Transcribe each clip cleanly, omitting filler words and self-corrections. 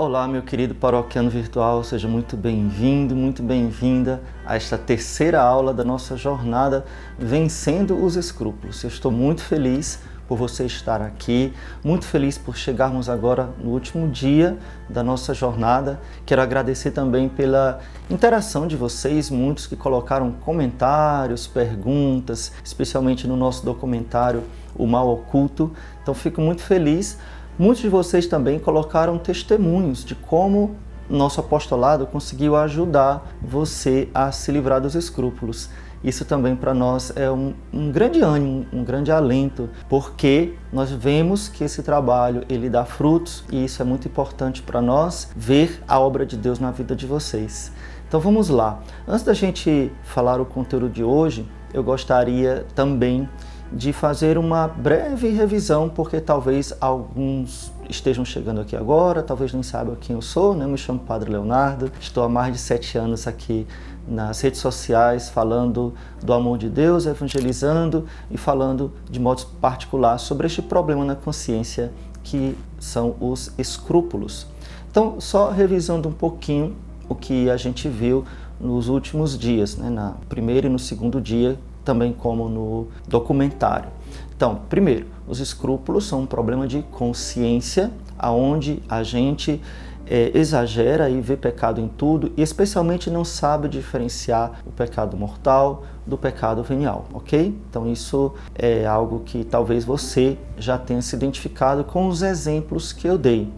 Olá, meu querido paroquiano virtual, seja muito bem-vindo, muito bem-vinda a esta terceira aula da nossa jornada Vencendo os Escrúpulos. Eu estou muito feliz por você estar aqui, muito feliz por chegarmos agora no último dia da nossa jornada. Quero agradecer também pela interação de vocês, muitos que colocaram comentários, perguntas, especialmente no nosso documentário O Mal Oculto. Então fico muito feliz. Muitos de vocês também colocaram testemunhos de como nosso apostolado conseguiu ajudar você a se livrar dos escrúpulos. Isso também para nós é um grande ânimo, um grande alento, porque nós vemos que esse trabalho ele dá frutos e isso é muito importante para nós, ver a obra de Deus na vida de vocês. Então vamos lá. Antes da gente falar o conteúdo de hoje, eu gostaria também de fazer uma breve revisão, porque talvez alguns estejam chegando aqui agora, talvez nem saibam quem eu sou, né? Eu me chamo Padre Leonardo, estou há mais de 7 anos aqui nas redes sociais falando do amor de Deus, evangelizando e falando de modo particular sobre este problema na consciência que são os escrúpulos. Então, só revisando um pouquinho o que a gente viu nos últimos dias, né? No primeiro e no segundo dia, também como no documentário. Então, primeiro, os escrúpulos são um problema de consciência, onde a gente exagera e vê pecado em tudo, e especialmente não sabe diferenciar o pecado mortal do pecado venial, ok? Então isso é algo que talvez você já tenha se identificado com os exemplos que eu dei.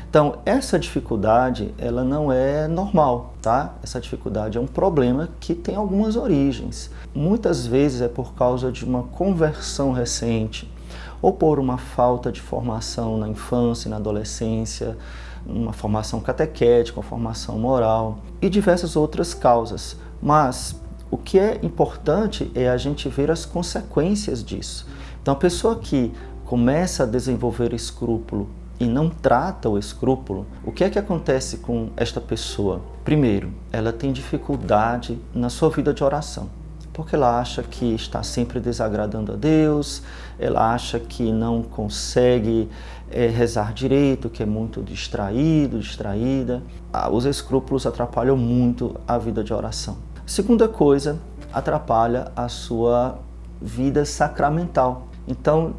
Então, essa dificuldade, ela não é normal, tá? Essa dificuldade é um problema que tem algumas origens. Muitas vezes é por causa de uma conversão recente, ou por uma falta de formação na infância e na adolescência, uma formação catequética, uma formação moral e diversas outras causas. Mas o que é importante é a gente ver as consequências disso. Então, a pessoa que começa a desenvolver escrúpulo e não trata o escrúpulo, o que é que acontece com esta pessoa? Primeiro, ela tem dificuldade na sua vida de oração, porque ela acha que está sempre desagradando a Deus, ela acha que não consegue rezar direito, que é muito distraído, distraída. Os escrúpulos atrapalham muito a vida de oração. Segunda coisa, atrapalha a sua vida sacramental. Então,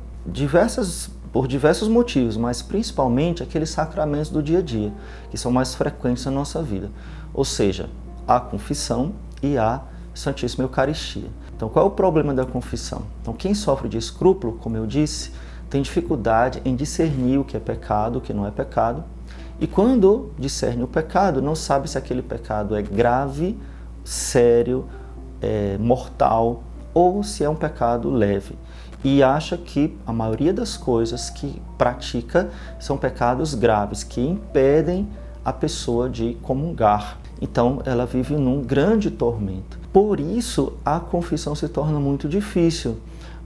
por diversos motivos, mas principalmente aqueles sacramentos do dia a dia, que são mais frequentes na nossa vida. Ou seja, a confissão e a Santíssima Eucaristia. Então, qual é o problema da confissão? Então, quem sofre de escrúpulo, como eu disse, tem dificuldade em discernir o que é pecado, o que não é pecado. E quando discerne o pecado, não sabe se aquele pecado é grave, sério, mortal, ou se é um pecado leve. E acha que a maioria das coisas que pratica são pecados graves, que impedem a pessoa de comungar. Então, ela vive num grande tormento. Por isso, a confissão se torna muito difícil,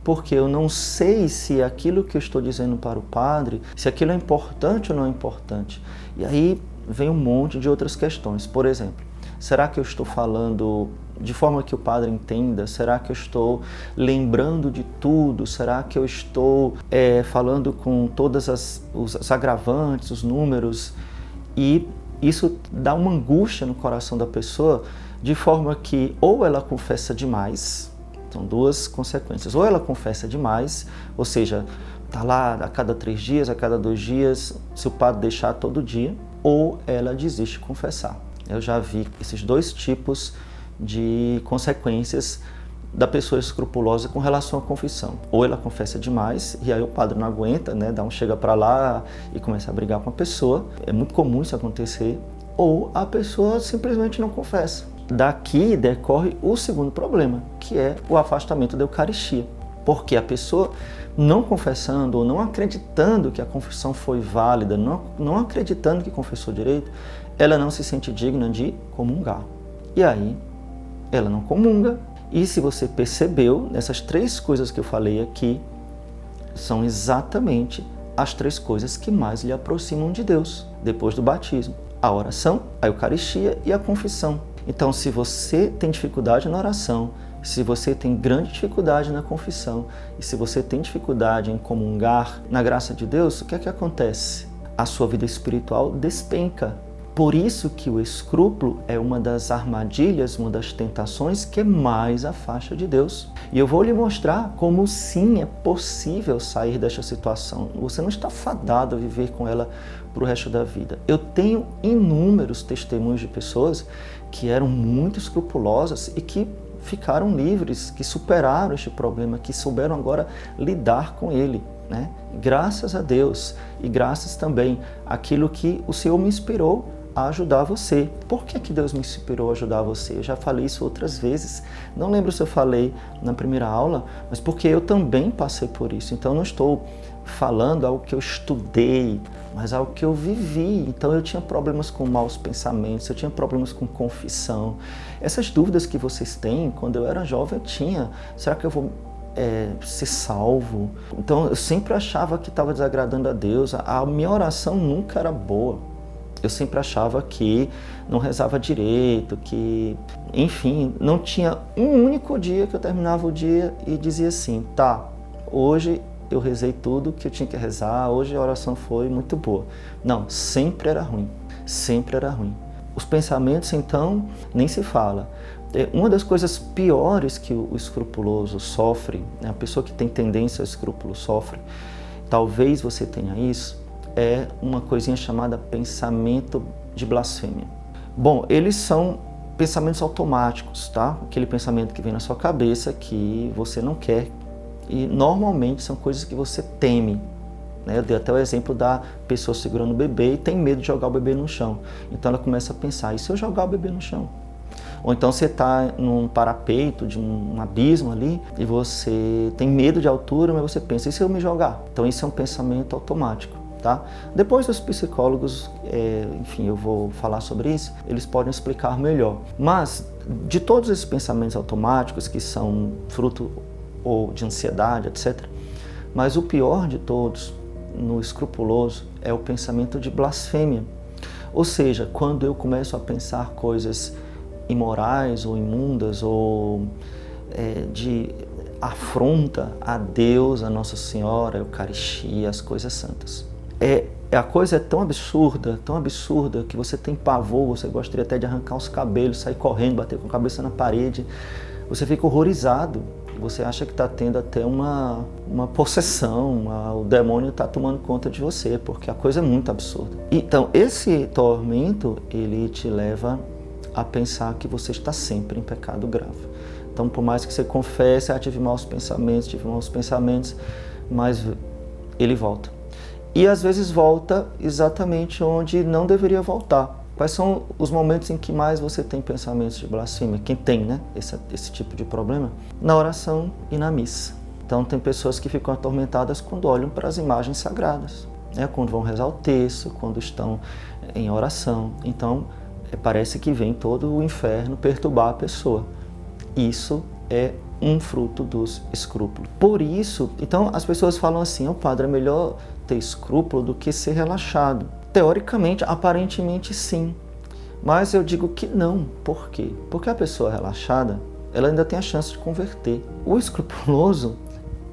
porque eu não sei se aquilo que eu estou dizendo para o padre, se aquilo é importante ou não é importante. E aí vem um monte de outras questões. Por exemplo, será que eu estou falando de forma que o padre entenda? Será que eu estou lembrando de tudo? Será que eu estou falando com todas os agravantes, os números? E isso dá uma angústia no coração da pessoa, de forma que ou ela confessa demais, são duas consequências, ou ela confessa demais, ou seja, está lá a cada 3 dias, a cada 2 dias, se o padre deixar todo dia, ou ela desiste de confessar. Eu já vi esses 2 tipos de consequências da pessoa escrupulosa com relação à confissão. Ou ela confessa demais e aí o padre não aguenta, né, dá um chega para lá e começa a brigar com a pessoa. É muito comum isso acontecer. Ou a pessoa simplesmente não confessa. Daqui decorre o segundo problema, que é o afastamento da Eucaristia. Porque a pessoa não confessando ou não acreditando que a confissão foi válida, não acreditando que confessou direito, ela não se sente digna de comungar. E aí, ela não comunga. E se você percebeu, nessas 3 coisas que eu falei aqui, são exatamente as 3 coisas que mais lhe aproximam de Deus, depois do batismo. A oração, a Eucaristia e a confissão. Então, se você tem dificuldade na oração, se você tem grande dificuldade na confissão e se você tem dificuldade em comungar na graça de Deus, o que é que acontece? a sua vida espiritual despenca. Por isso que o escrúpulo é uma das armadilhas, uma das tentações que mais afasta de Deus. E eu vou lhe mostrar como sim é possível sair desta situação. Você não está fadado a viver com ela para o resto da vida. Eu tenho inúmeros testemunhos de pessoas que eram muito escrupulosas e que ficaram livres, que superaram este problema, que souberam agora lidar com ele, né? Graças a Deus e graças também àquilo que o Senhor me inspirou a ajudar você. Por que Deus me inspirou a ajudar você? Eu já falei isso outras vezes, não lembro se eu falei na primeira aula, mas porque eu também passei por isso. Então não estou falando algo que eu estudei, mas algo que eu vivi. Então eu tinha problemas com maus pensamentos, eu tinha problemas com confissão. Essas dúvidas que vocês têm, quando eu era jovem eu tinha. Será que eu vou ser salvo? Então eu sempre achava que estava desagradando a Deus. A minha oração nunca era boa. Eu sempre achava que não rezava direito, que, enfim, não tinha um único dia que eu terminava o dia e dizia assim, tá, hoje eu rezei tudo que eu tinha que rezar, hoje a oração foi muito boa. Não, sempre era ruim, sempre era ruim. Os pensamentos, então, nem se fala. Uma das coisas piores que o escrupuloso sofre, né, a pessoa que tem tendência ao escrúpulo sofre, talvez você tenha isso, é uma coisinha chamada pensamento de blasfêmia. Bom, eles são pensamentos automáticos, tá? Aquele pensamento que vem na sua cabeça que você não quer e normalmente são coisas que você teme. Né? Eu dei até o exemplo da pessoa segurando o bebê e tem medo de jogar o bebê no chão. Então ela começa a pensar, e se eu jogar o bebê no chão? Ou então você está num parapeito de um abismo ali e você tem medo de altura, mas você pensa, e se eu me jogar? Então isso é um pensamento automático. Tá? Depois os psicólogos, enfim, eu vou falar sobre isso, eles podem explicar melhor. Mas de todos esses pensamentos automáticos que são fruto ou de ansiedade, etc., mas o pior de todos, no escrupuloso, é o pensamento de blasfêmia. Ou seja, quando eu começo a pensar coisas imorais ou imundas ou de afronta a Deus, a Nossa Senhora, a Eucaristia, as coisas santas. A coisa é tão absurda que você tem pavor, você gostaria até de arrancar os cabelos, sair correndo, bater com a cabeça na parede. Você fica horrorizado, você acha que está tendo até uma possessão, o demônio está tomando conta de você, porque a coisa é muito absurda. Então, esse tormento, ele te leva a pensar que você está sempre em pecado grave. Então, por mais que você confesse, tive maus pensamentos, mas ele volta. E às vezes volta exatamente onde não deveria voltar. Quais são os momentos em que mais você tem pensamentos de blasfêmia? Quem tem, né, esse tipo de problema? Na oração e na missa. Então tem pessoas que ficam atormentadas quando olham para as imagens sagradas, né, quando vão rezar o terço, quando estão em oração. Então parece que vem todo o inferno perturbar a pessoa. Isso é um fruto dos escrúpulos. Por isso, então as pessoas falam assim, padre, é melhor ter escrúpulo do que ser relaxado. Teoricamente, aparentemente sim, mas eu digo que não. Por quê? Porque a pessoa relaxada, ela ainda tem a chance de converter. O escrupuloso,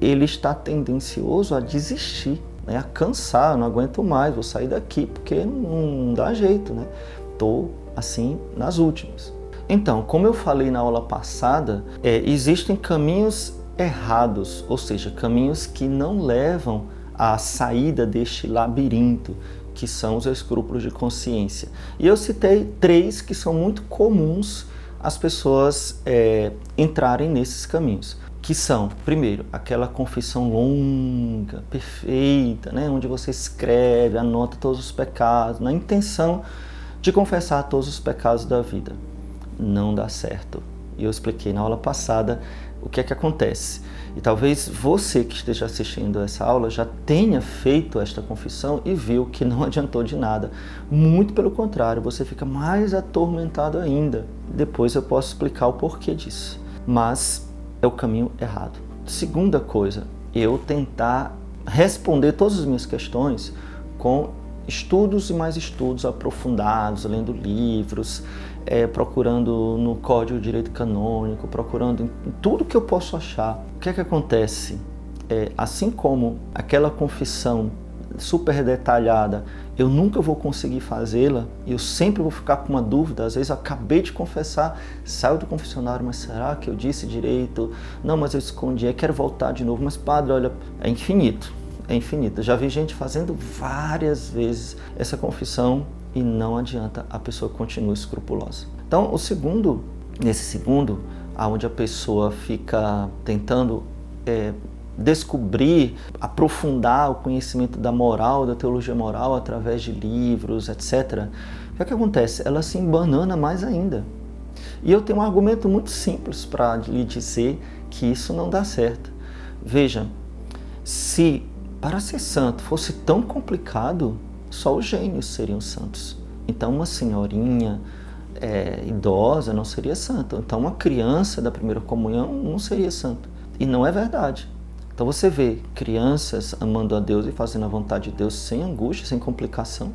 ele está tendencioso a desistir, né? A cansar, não aguento mais, vou sair daqui porque não dá jeito, né? Estou assim nas últimas. Então, como eu falei na aula passada, existem caminhos errados, ou seja, caminhos que não levam à saída deste labirinto, que são os escrúpulos de consciência. E eu citei 3 que são muito comuns as pessoas entrarem nesses caminhos, que são, primeiro, aquela confissão longa, perfeita, né, onde você escreve, anota todos os pecados, na intenção de confessar todos os pecados da vida. Não dá certo. E eu expliquei na aula passada o que é que acontece. E talvez você que esteja assistindo essa aula já tenha feito esta confissão e viu que não adiantou de nada. Muito pelo contrário, você fica mais atormentado ainda. Depois eu posso explicar o porquê disso. Mas é o caminho errado. Segunda coisa, eu tentar responder todas as minhas questões com estudos e mais estudos aprofundados, lendo livros, procurando no Código de Direito Canônico, procurando em tudo que eu posso achar. O que é que acontece? Assim como aquela confissão super detalhada, eu nunca vou conseguir fazê-la, eu sempre vou ficar com uma dúvida, às vezes eu acabei de confessar, saio do confessionário, mas será que eu disse direito? Não, mas eu escondi, quero voltar de novo, mas padre, olha, é infinito, é infinito. Eu já vi gente fazendo várias vezes essa confissão e não adianta, a pessoa continua escrupulosa. Então, nesse segundo, onde a pessoa fica tentando descobrir, aprofundar o conhecimento da moral, da teologia moral através de livros, etc. O que acontece? Ela se embanana mais ainda. E eu tenho um argumento muito simples para lhe dizer que isso não dá certo. Veja, se para ser santo fosse tão complicado, só os gênios seriam santos. Então uma senhorinha idosa não seria santa. Então uma criança da primeira comunhão não seria santa. E não é verdade. Então você vê crianças amando a Deus e fazendo a vontade de Deus sem angústia, sem complicação,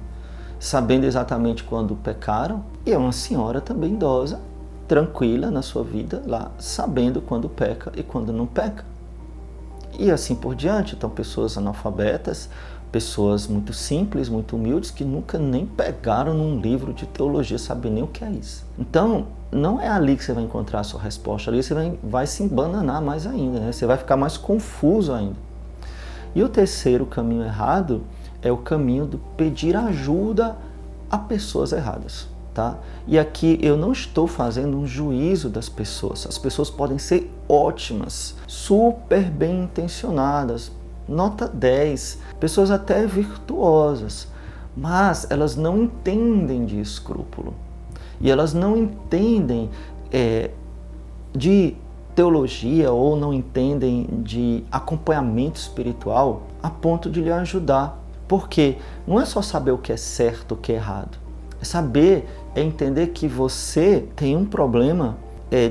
sabendo exatamente quando pecaram, e é uma senhora também idosa, tranquila na sua vida, lá sabendo quando peca e quando não peca. E assim por diante. Então pessoas analfabetas, pessoas muito simples, muito humildes, que nunca nem pegaram num livro de teologia, sabem nem o que é isso. Então, não é ali que você vai encontrar a sua resposta, ali você vai se embananar mais ainda, né? Você vai ficar mais confuso ainda. E o terceiro caminho errado é o caminho do pedir ajuda a pessoas erradas, tá? E aqui eu não estou fazendo um juízo das pessoas. As pessoas podem ser ótimas, super bem intencionadas, nota 10, pessoas até virtuosas, mas elas não entendem de escrúpulo. E elas não entendem de teologia ou não entendem de acompanhamento espiritual a ponto de lhe ajudar. Porque não é só saber o que é certo, o que é errado. É saber, entender que você tem um problema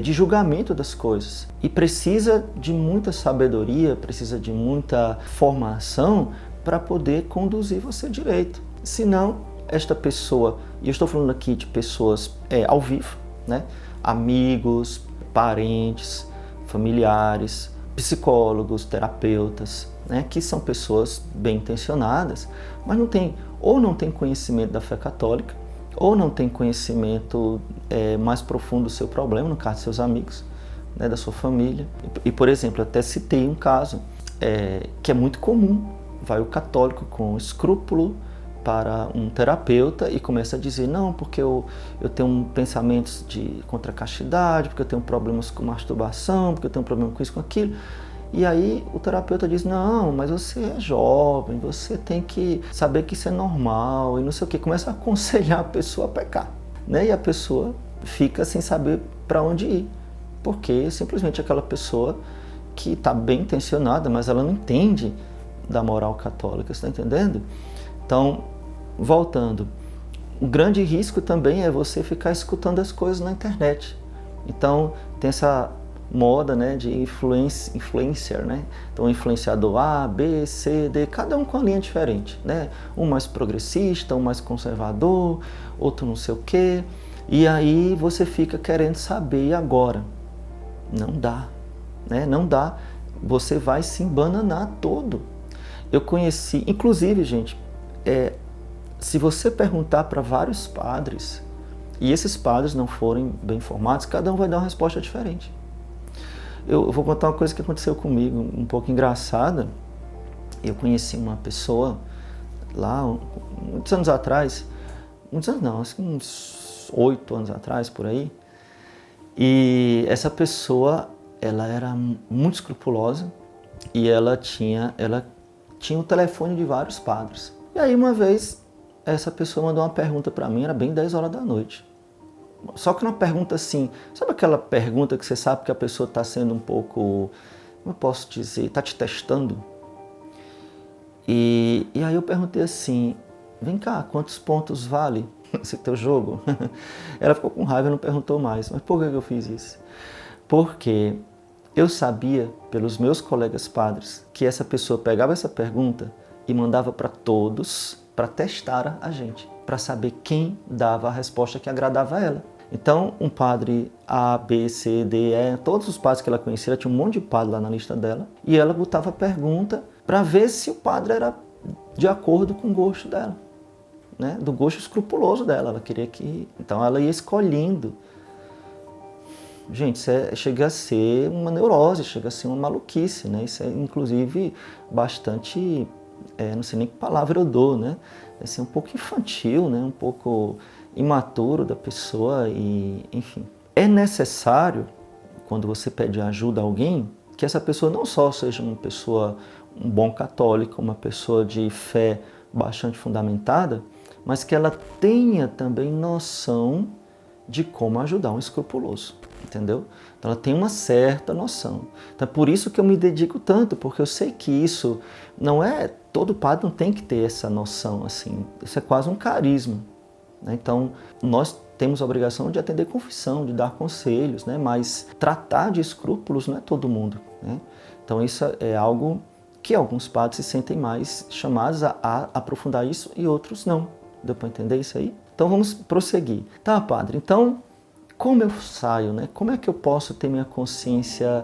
de julgamento das coisas. E precisa de muita sabedoria, precisa de muita formação para poder conduzir você direito. Senão, esta pessoa, e eu estou falando aqui de pessoas ao vivo, né? Amigos, parentes, familiares, psicólogos, terapeutas, né? Que são pessoas bem intencionadas, mas não tem conhecimento da fé católica, ou não tem conhecimento mais profundo do seu problema, no caso de seus amigos, né, da sua família. E, por exemplo, até citei um caso que é muito comum. Vai o católico com escrúpulo para um terapeuta e começa a dizer, não, porque eu tenho pensamentos contra a castidade, porque eu tenho problemas com masturbação, porque eu tenho problema com isso, com aquilo. E aí o terapeuta diz, não, mas você é jovem, você tem que saber que isso é normal e não sei o que. Começa a aconselhar a pessoa a pecar, né? E a pessoa fica sem saber para onde ir, porque simplesmente aquela pessoa que está bem intencionada, mas ela não entende da moral católica, você está entendendo? Então, voltando, o grande risco também é você ficar escutando as coisas na internet. Então, tem essa moda, né, de influencer, né? Então, influenciador A, B, C, D, cada um com uma linha diferente, né? Um mais progressista, um mais conservador, outro não sei o quê. E aí você fica querendo saber, e agora? Não dá, né? Não dá. Você vai se embananar todo. Eu conheci, inclusive, gente, se você perguntar para vários padres, e esses padres não forem bem informados, cada um vai dar uma resposta diferente. Eu vou contar uma coisa que aconteceu comigo, um pouco engraçada. Eu conheci uma pessoa lá, muitos anos atrás, muitos anos não, acho que uns 8 anos atrás, por aí. E essa pessoa, ela era muito escrupulosa e ela tinha o telefone de vários padres. E aí uma vez, essa pessoa mandou uma pergunta para mim, era bem 10 horas da noite. Só que uma pergunta assim, sabe aquela pergunta que você sabe que a pessoa está sendo um pouco, como eu posso dizer, está te testando? E aí eu perguntei assim, vem cá, quantos pontos vale esse teu jogo? Ela ficou com raiva e não perguntou mais. Mas por que eu fiz isso? Porque eu sabia, pelos meus colegas padres, que essa pessoa pegava essa pergunta e mandava para todos, para testar a gente, para saber quem dava a resposta que agradava a ela. Então, um padre A, B, C, D, E, todos os padres que ela conhecia, ela tinha um monte de padre lá na lista dela, e ela botava a pergunta para ver se o padre era de acordo com o gosto dela. né, do gosto escrupuloso dela. Ela queria que... Então ela ia escolhendo. Gente, chega a ser uma neurose, chega a ser uma maluquice, né? Isso é, inclusive, bastante... não sei nem que palavra eu dou, né? É assim, um pouco infantil, né? Um pouco imaturo da pessoa e, enfim. É necessário, quando você pede ajuda a alguém, que essa pessoa não só seja uma pessoa, um bom católico, uma pessoa de fé bastante fundamentada, mas que ela tenha também noção de como ajudar um escrupuloso, entendeu? Então ela tem uma certa noção. Então é por isso que eu me dedico tanto, porque eu sei que isso não é... Todo padre não tem que ter essa noção, assim. Isso é quase um carisma, né? Então nós temos a obrigação de atender confissão, de dar conselhos, né? Mas tratar de escrúpulos não é todo mundo, né? Então isso é algo que alguns padres se sentem mais chamados a aprofundar isso e outros não. Deu para entender isso aí? Então vamos prosseguir. Tá, padre, então como eu saio, né? Como é que eu posso ter minha consciência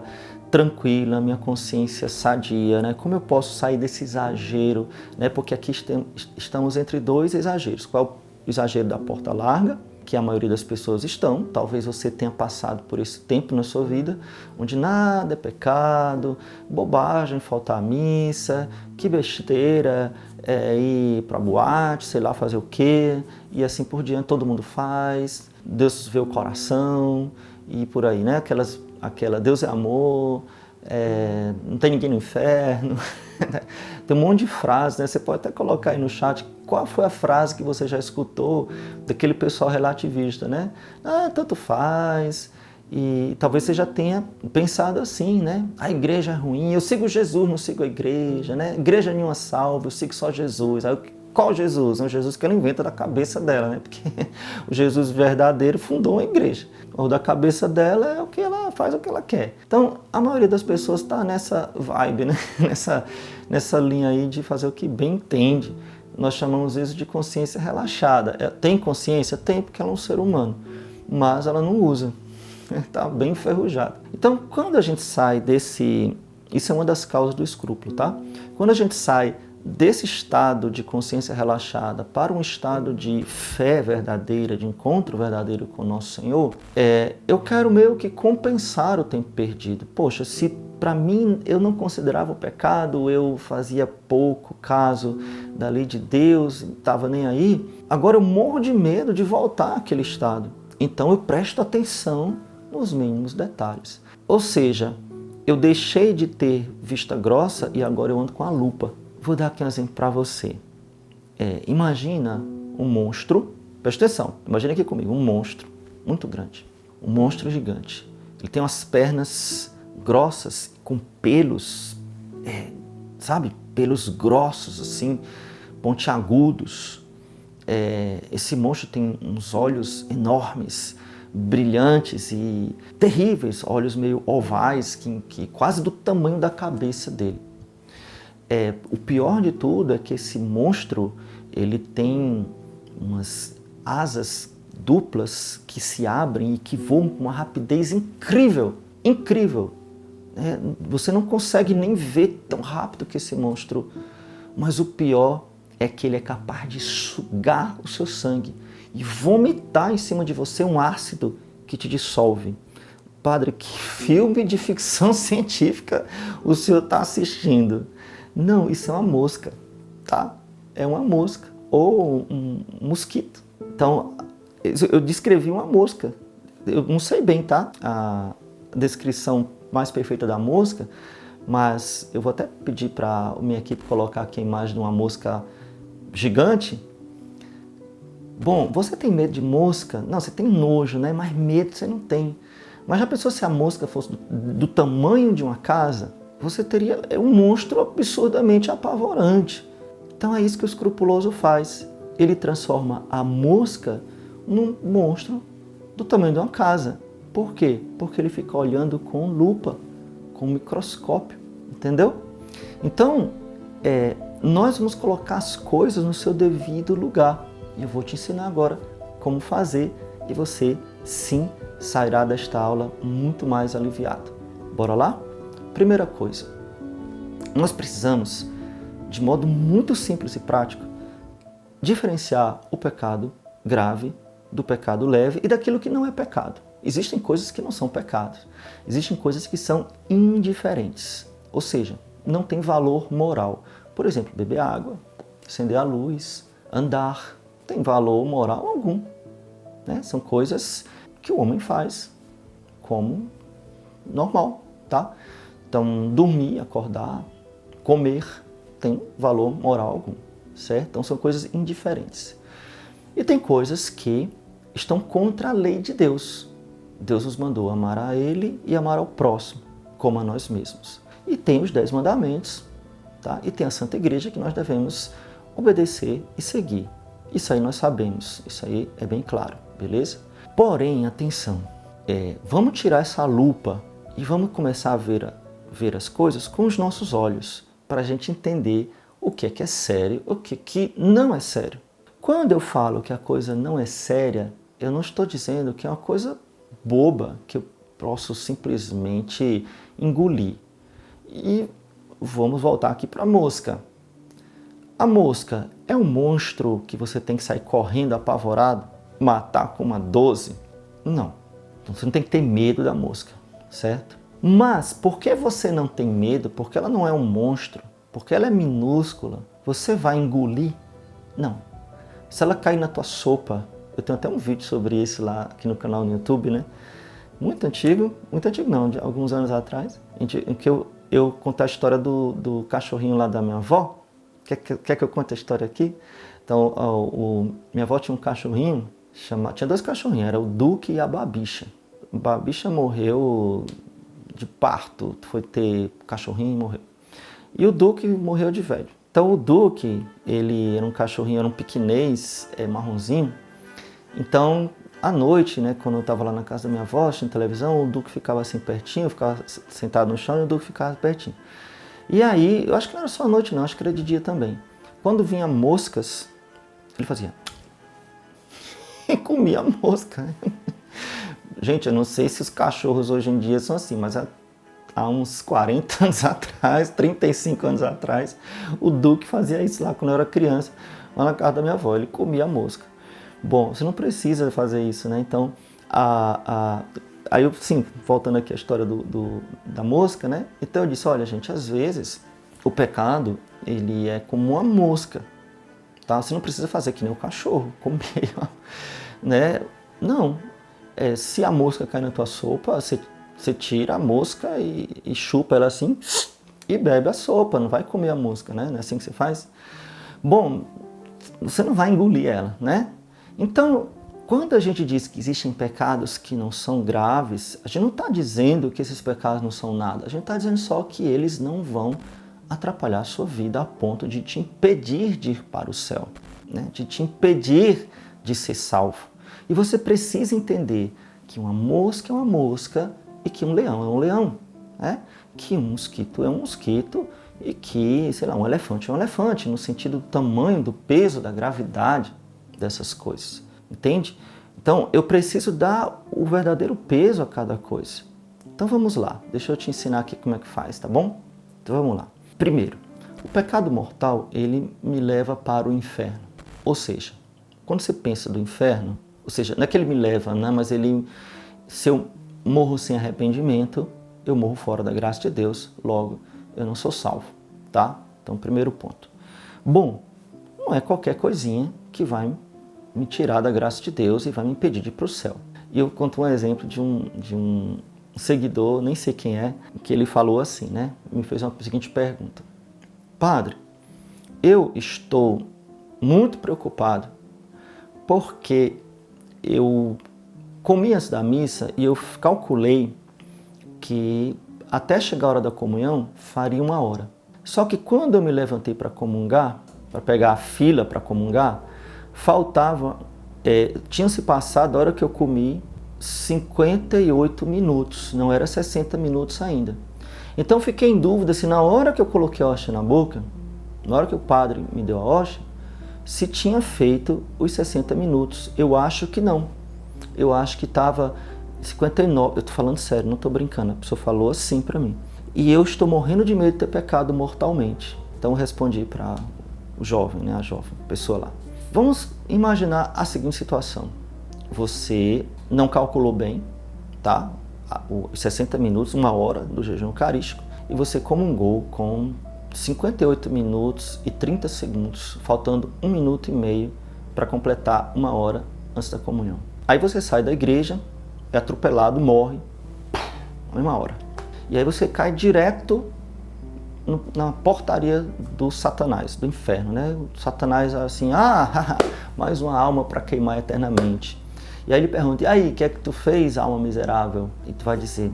tranquila, minha consciência sadia, né? Como eu posso sair desse exagero, né? Porque aqui estamos entre dois exageros. Qual é o exagero da porta larga, que a maioria das pessoas estão, talvez você tenha passado por esse tempo na sua vida, onde nada é pecado, bobagem, faltar à missa, que besteira, ir para boate, sei lá fazer o quê, e assim por diante, todo mundo faz, Deus vê o coração, e por aí, né? Aquela Deus é amor, não tem ninguém no inferno, tem um monte de frases, né? Você pode até colocar aí no chat qual foi a frase que você já escutou daquele pessoal relativista, né? Tanto faz, e talvez você já tenha pensado assim, né? A igreja é ruim, eu sigo Jesus, não sigo a igreja, né? Igreja nenhuma salva, eu sigo só Jesus. Aí, qual Jesus? É um Jesus que ela inventa da cabeça dela, né? Porque o Jesus verdadeiro fundou a igreja. Ou da cabeça dela é o que ela faz, o que ela quer. Então, a maioria das pessoas está nessa vibe, né? nessa linha aí de fazer o que bem entende. Nós chamamos isso de consciência relaxada. Tem consciência? Tem, porque ela é um ser humano. Mas ela não usa. Está bem enferrujada. Então, quando a gente sai desse... Isso é uma das causas do escrúpulo, tá? Quando a gente sai desse estado de consciência relaxada para um estado de fé verdadeira, de encontro verdadeiro com o nosso Senhor, eu quero meio que compensar o tempo perdido. Poxa, se para mim eu não considerava o pecado, eu fazia pouco caso da lei de Deus, não estava nem aí, agora eu morro de medo de voltar àquele estado. Então eu presto atenção nos mínimos detalhes. Ou seja, eu deixei de ter vista grossa e agora eu ando com a lupa. Vou dar aqui um exemplo para você. Imagina um monstro, presta atenção, imagina aqui comigo, um monstro muito grande, um monstro gigante. Ele tem umas pernas grossas, com pelos, sabe, pelos grossos assim, pontiagudos. Esse monstro tem uns olhos enormes, brilhantes e terríveis, olhos meio ovais, que quase do tamanho da cabeça dele. O pior de tudo é que esse monstro, ele tem umas asas duplas que se abrem e que voam com uma rapidez incrível, incrível. Você não consegue nem ver tão rápido que esse monstro, mas o pior é que ele é capaz de sugar o seu sangue e vomitar em cima de você um ácido que te dissolve. Padre, que filme de ficção científica o senhor está assistindo? Não, isso é uma mosca, tá? É uma mosca ou um mosquito. Então, eu descrevi uma mosca. Eu não sei bem, tá? A descrição mais perfeita da mosca, mas eu vou até pedir para a minha equipe colocar aqui a imagem de uma mosca gigante. Bom, você tem medo de mosca? Não, você tem nojo, né? Mas medo você não tem. Mas já pensou se a mosca fosse do tamanho de uma casa? Você teria um monstro absurdamente apavorante. Então é isso que o escrupuloso faz. Ele transforma a mosca num monstro do tamanho de uma casa. Por quê? Porque ele fica olhando com lupa, com microscópio, entendeu? Então, nós vamos colocar as coisas no seu devido lugar. E eu vou te ensinar agora como fazer e você, sim, sairá desta aula muito mais aliviado. Bora lá? Primeira coisa, nós precisamos, de modo muito simples e prático, diferenciar o pecado grave do pecado leve e daquilo que não é pecado. Existem coisas que não são pecados. Existem coisas que são indiferentes. Ou seja, não tem valor moral. Por exemplo, beber água, acender a luz, andar, não tem valor moral algum. Né? São coisas que o homem faz como normal, tá? Então, dormir, acordar, comer, tem valor moral algum, certo? Então, são coisas indiferentes. E tem coisas que estão contra a lei de Deus. Deus nos mandou amar a Ele e amar ao próximo, como a nós mesmos. E tem os 10 mandamentos, tá? E tem a Santa Igreja que nós devemos obedecer e seguir. Isso aí nós sabemos, isso aí é bem claro, beleza? Porém, atenção, vamos tirar essa lupa e vamos começar a ver as coisas com os nossos olhos, para a gente entender o que é sério, o que não é sério. Quando eu falo que a coisa não é séria, eu não estou dizendo que é uma coisa boba, que eu posso simplesmente engolir. E vamos voltar aqui para a mosca. A mosca é um monstro que você tem que sair correndo apavorado, matar com uma 12? Não. Então você não tem que ter medo da mosca, certo? Mas por que você não tem medo? Porque ela não é um monstro, porque ela é minúscula, você vai engolir? Não. Se ela cair na tua sopa, eu tenho até um vídeo sobre isso lá aqui no canal no YouTube, né? Muito antigo não, de alguns anos atrás, em que eu conto a história do cachorrinho lá da minha avó. Quer que eu conte a história aqui? Então, minha avó tinha um cachorrinho, tinha 2 cachorrinhos, era o Duque e a Babicha. A Babicha morreu de parto, foi ter cachorrinho e morreu. E o Duque morreu de velho. Então o Duque, ele era um cachorrinho, era um piquinês marronzinho. Então, à noite, né, quando eu estava lá na casa da minha avó, tinha televisão, o Duque ficava assim pertinho, eu ficava sentado no chão e o Duque ficava pertinho. E aí, eu acho que não era só à noite não, acho que era de dia também. Quando vinha moscas, ele fazia... e comia a mosca. Gente, eu não sei se os cachorros hoje em dia são assim, mas há uns 40 anos atrás, 35 anos atrás, o Duque fazia isso lá quando eu era criança, lá na casa da minha avó, ele comia a mosca. Bom, você não precisa fazer isso, né? Então, aí eu, sim, voltando aqui à história da mosca, né? Então eu disse, olha gente, às vezes o pecado, ele é como uma mosca, tá? Você não precisa fazer que nem o cachorro, comer, né? Não, se a mosca cai na tua sopa, você tira a mosca e chupa ela assim e bebe a sopa, não vai comer a mosca, né? Não é assim que você faz? Bom, você não vai engolir ela, né? Então, quando a gente diz que existem pecados que não são graves, a gente não está dizendo que esses pecados não são nada, a gente está dizendo só que eles não vão atrapalhar a sua vida a ponto de te impedir de ir para o céu, né? De te impedir de ser salvo. E você precisa entender que uma mosca é uma mosca e que um leão é um leão, né? Que um mosquito é um mosquito e que, sei lá, um elefante é um elefante, no sentido do tamanho, do peso, da gravidade dessas coisas, entende? Então, eu preciso dar o verdadeiro peso a cada coisa. Então, vamos lá. Deixa eu te ensinar aqui como é que faz, tá bom? Então, vamos lá. Primeiro, o pecado mortal, ele me leva para o inferno. Ou seja, quando você pensa do inferno, ou seja, não é que ele me leva, né? Mas se eu morro sem arrependimento, eu morro fora da graça de Deus, logo, eu não sou salvo, tá? Então, primeiro ponto. Bom, não é qualquer coisinha que vai me tirar da graça de Deus e vai me impedir de ir para o céu. E eu conto um exemplo de um seguidor, nem sei quem é, que ele falou assim, né? Me fez a seguinte pergunta. Padre, eu estou muito preocupado porque eu comi antes da missa e eu calculei que até chegar a hora da comunhão faria 1 hora. Só que quando eu me levantei para comungar, para pegar a fila para comungar, tinham se passado a hora que eu comi 58 minutos, não era 60 minutos ainda. Então fiquei em dúvida se na hora que eu coloquei a hóstia na boca, na hora que o padre me deu a hóstia, se tinha feito os 60 minutos. Eu acho que não. Eu acho que estava 59, eu estou falando sério, não estou brincando, a pessoa falou assim para mim. E eu estou morrendo de medo de ter pecado mortalmente. Então eu respondi para o jovem, né, a jovem pessoa lá. Vamos imaginar a seguinte situação. Você não calculou bem, tá? Os 60 minutos, 1 hora do jejum eucarístico, e você comungou com 58 minutos e 30 segundos, faltando 1 minuto e meio para completar 1 hora antes da comunhão. Aí você sai da igreja, é atropelado, morre, em 1 hora. E aí você cai direto na portaria do Satanás, do inferno, né? O Satanás assim, mais uma alma para queimar eternamente. E aí ele pergunta, e aí, o que é que tu fez, alma miserável? E tu vai dizer,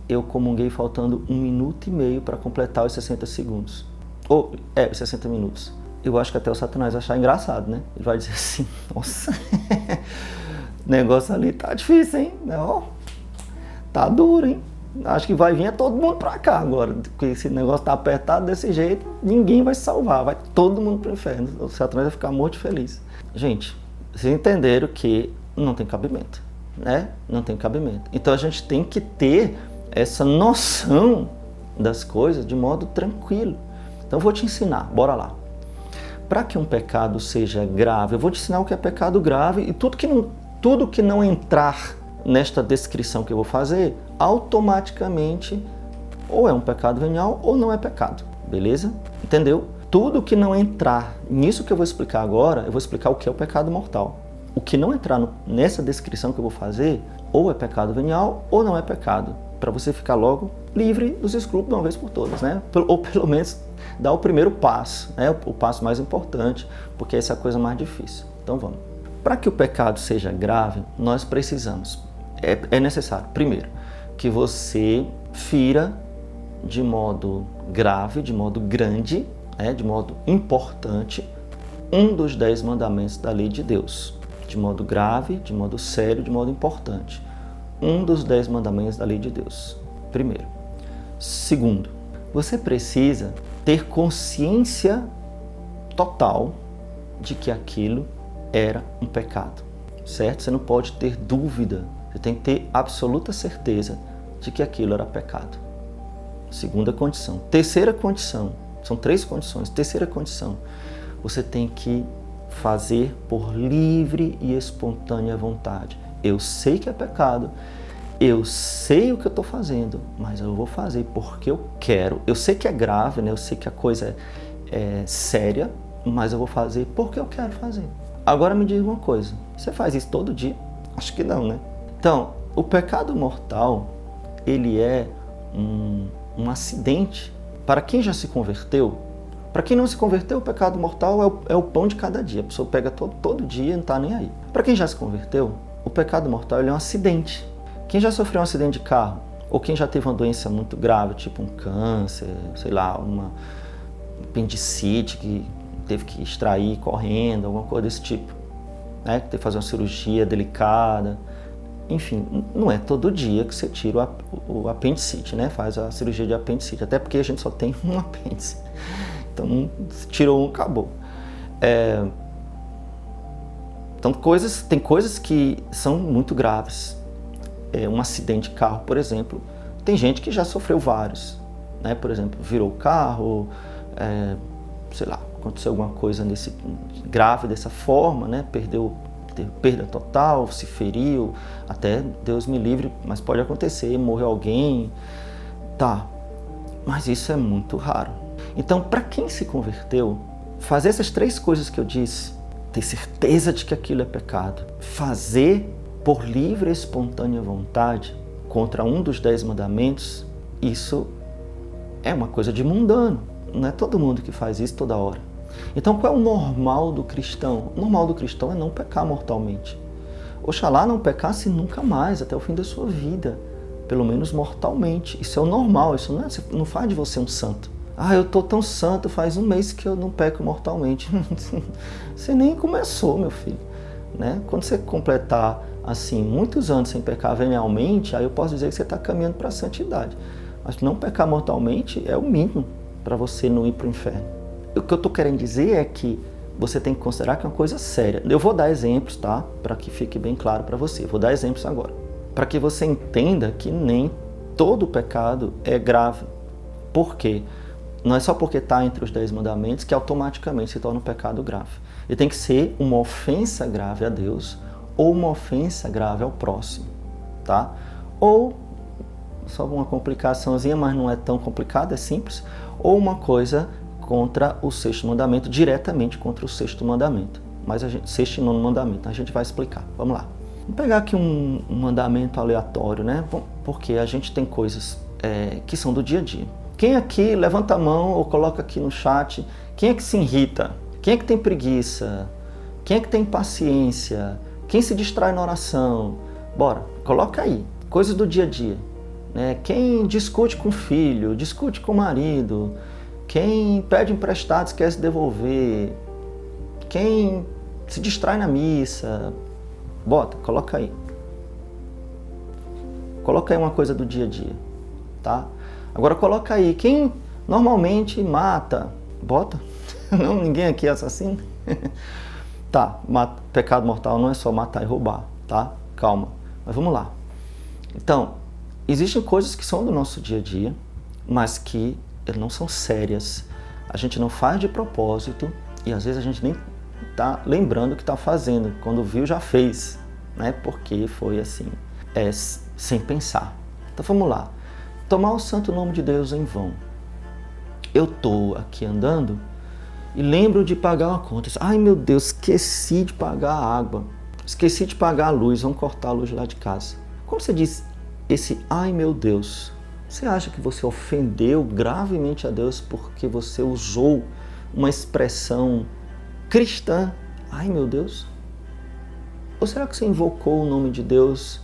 eu comunguei faltando 1 minuto e meio para completar os 60 segundos. Os 60 minutos. Eu acho que até o Satanás vai achar engraçado, né? Ele vai dizer assim, nossa, o negócio ali tá difícil, hein? Tá duro, hein? Acho que vai vir todo mundo para cá agora, porque esse negócio tá apertado desse jeito, ninguém vai se salvar, vai todo mundo pro inferno. O Satanás vai ficar muito feliz. Gente, vocês entenderam que não tem cabimento, né? Não tem cabimento. Então a gente tem que ter essa noção das coisas de modo tranquilo. Então eu vou te ensinar, bora lá. Para que um pecado seja grave, eu vou te ensinar o que é pecado grave e tudo que não entrar nesta descrição que eu vou fazer, automaticamente ou é um pecado venial ou não é pecado, beleza? Entendeu? Tudo que não entrar nisso que eu vou explicar agora, eu vou explicar o que é o pecado mortal. O que não entrar nessa descrição que eu vou fazer, ou é pecado venial ou não é pecado, para você ficar logo livre dos escrúpulos de uma vez por todas, né? Ou pelo menos dar o primeiro passo, né? O passo mais importante, porque essa é a coisa mais difícil. Então vamos. Para que o pecado seja grave, nós precisamos, é necessário, primeiro, que você fira de modo grave, de modo grande, de modo importante, um dos 10 mandamentos da lei de Deus. De modo grave, de modo sério, de modo importante. Um dos 10 mandamentos da lei de Deus. Primeiro. Segundo, você precisa ter consciência total de que aquilo era um pecado, certo? Você não pode ter dúvida, você tem que ter absoluta certeza de que aquilo era pecado. Segunda condição. Terceira condição, são 3 condições. Terceira condição, você tem que fazer por livre e espontânea vontade. Eu sei que é pecado, eu sei o que eu estou fazendo, mas eu vou fazer porque eu quero. Eu sei que é grave, né? Eu sei que a coisa é séria, mas eu vou fazer porque eu quero fazer. Agora me diga uma coisa, você faz isso todo dia? Acho que não, né? Então, o pecado mortal, ele é um acidente. Para quem já se converteu, para quem não se converteu, o pecado mortal é o pão de cada dia. A pessoa pega todo dia e não está nem aí. Para quem já se converteu, o pecado mortal ele é um acidente. Quem já sofreu um acidente de carro, ou quem já teve uma doença muito grave, tipo um câncer, sei lá, uma apendicite que teve que extrair correndo, alguma coisa desse tipo, né? Que teve que fazer uma cirurgia delicada. Enfim, não é todo dia que você tira o apendicite, né? Faz a cirurgia de apendicite, até porque a gente só tem um apêndice. Então, se tirou um, acabou. Então, tem coisas que são muito graves. Um acidente de carro, por exemplo, tem gente que já sofreu vários, né? Por exemplo, virou o carro, sei lá, aconteceu alguma coisa grave dessa forma, né? Teve perda total, se feriu, até Deus me livre, mas pode acontecer, morreu alguém, tá, mas isso é muito raro. Então, para quem se converteu, fazer essas 3 coisas que eu disse, ter certeza de que aquilo é pecado, fazer por livre e espontânea vontade contra um dos 10 mandamentos, isso é uma coisa de mundano, não é todo mundo que faz isso toda hora. Então, qual é o normal do cristão? O normal do cristão é não pecar mortalmente. Oxalá não pecasse nunca mais, até o fim da sua vida, pelo menos mortalmente. Isso é o normal, isso não faz de você um santo. Eu estou tão santo, faz 1 mês que eu não peco mortalmente. Você nem começou, meu filho, né? Quando você completar assim muitos anos sem pecar venialmente, aí eu posso dizer que você está caminhando para a santidade. Mas não pecar mortalmente é o mínimo para você não ir para o inferno. O que eu estou querendo dizer é que você tem que considerar que é uma coisa séria. Eu vou dar exemplos, tá? Para que fique bem claro para você. Vou dar exemplos agora. Para que você entenda que nem todo pecado é grave. Por quê? Não é só porque está entre os 10 mandamentos que automaticamente se torna um pecado grave. Ele tem que ser uma ofensa grave a Deus ou uma ofensa grave ao próximo, tá? Ou, só uma complicaçãozinha, mas não é tão complicado, é simples, ou uma coisa contra o sexto mandamento, diretamente contra o sexto mandamento. Mas sexto e nono mandamento, a gente vai explicar. Vamos lá. Vamos pegar aqui um mandamento aleatório, né? Porque a gente tem coisas que são do dia a dia. Quem aqui, levanta a mão ou coloca aqui no chat, quem é que se irrita? Quem é que tem preguiça? Quem é que tem paciência? Quem se distrai na oração? Bora, coloca aí, coisas do dia a dia. Né? Quem discute com o filho, discute com o marido, quem pede emprestado esquece de devolver, quem se distrai na missa, bota, coloca aí. Coloca aí uma coisa do dia a dia, tá? Agora coloca aí, quem normalmente mata, bota. Não, ninguém aqui é assassino. Tá, pecado mortal não é só matar e roubar, tá? Calma, mas vamos lá. Então, existem coisas que são do nosso dia a dia, mas que não são sérias. A gente não faz de propósito e às vezes a gente nem tá lembrando que tá fazendo. Quando viu, já fez, né? Porque foi assim, sem pensar. Então vamos lá. Tomar o santo nome de Deus em vão. Eu tô aqui andando e lembro de pagar uma conta. Ai meu Deus, esqueci de pagar a água. Esqueci de pagar a luz, vamos cortar a luz lá de casa. Quando você diz ai meu Deus, você acha que você ofendeu gravemente a Deus porque você usou uma expressão cristã? Ai meu Deus? Ou será que você invocou o nome de Deus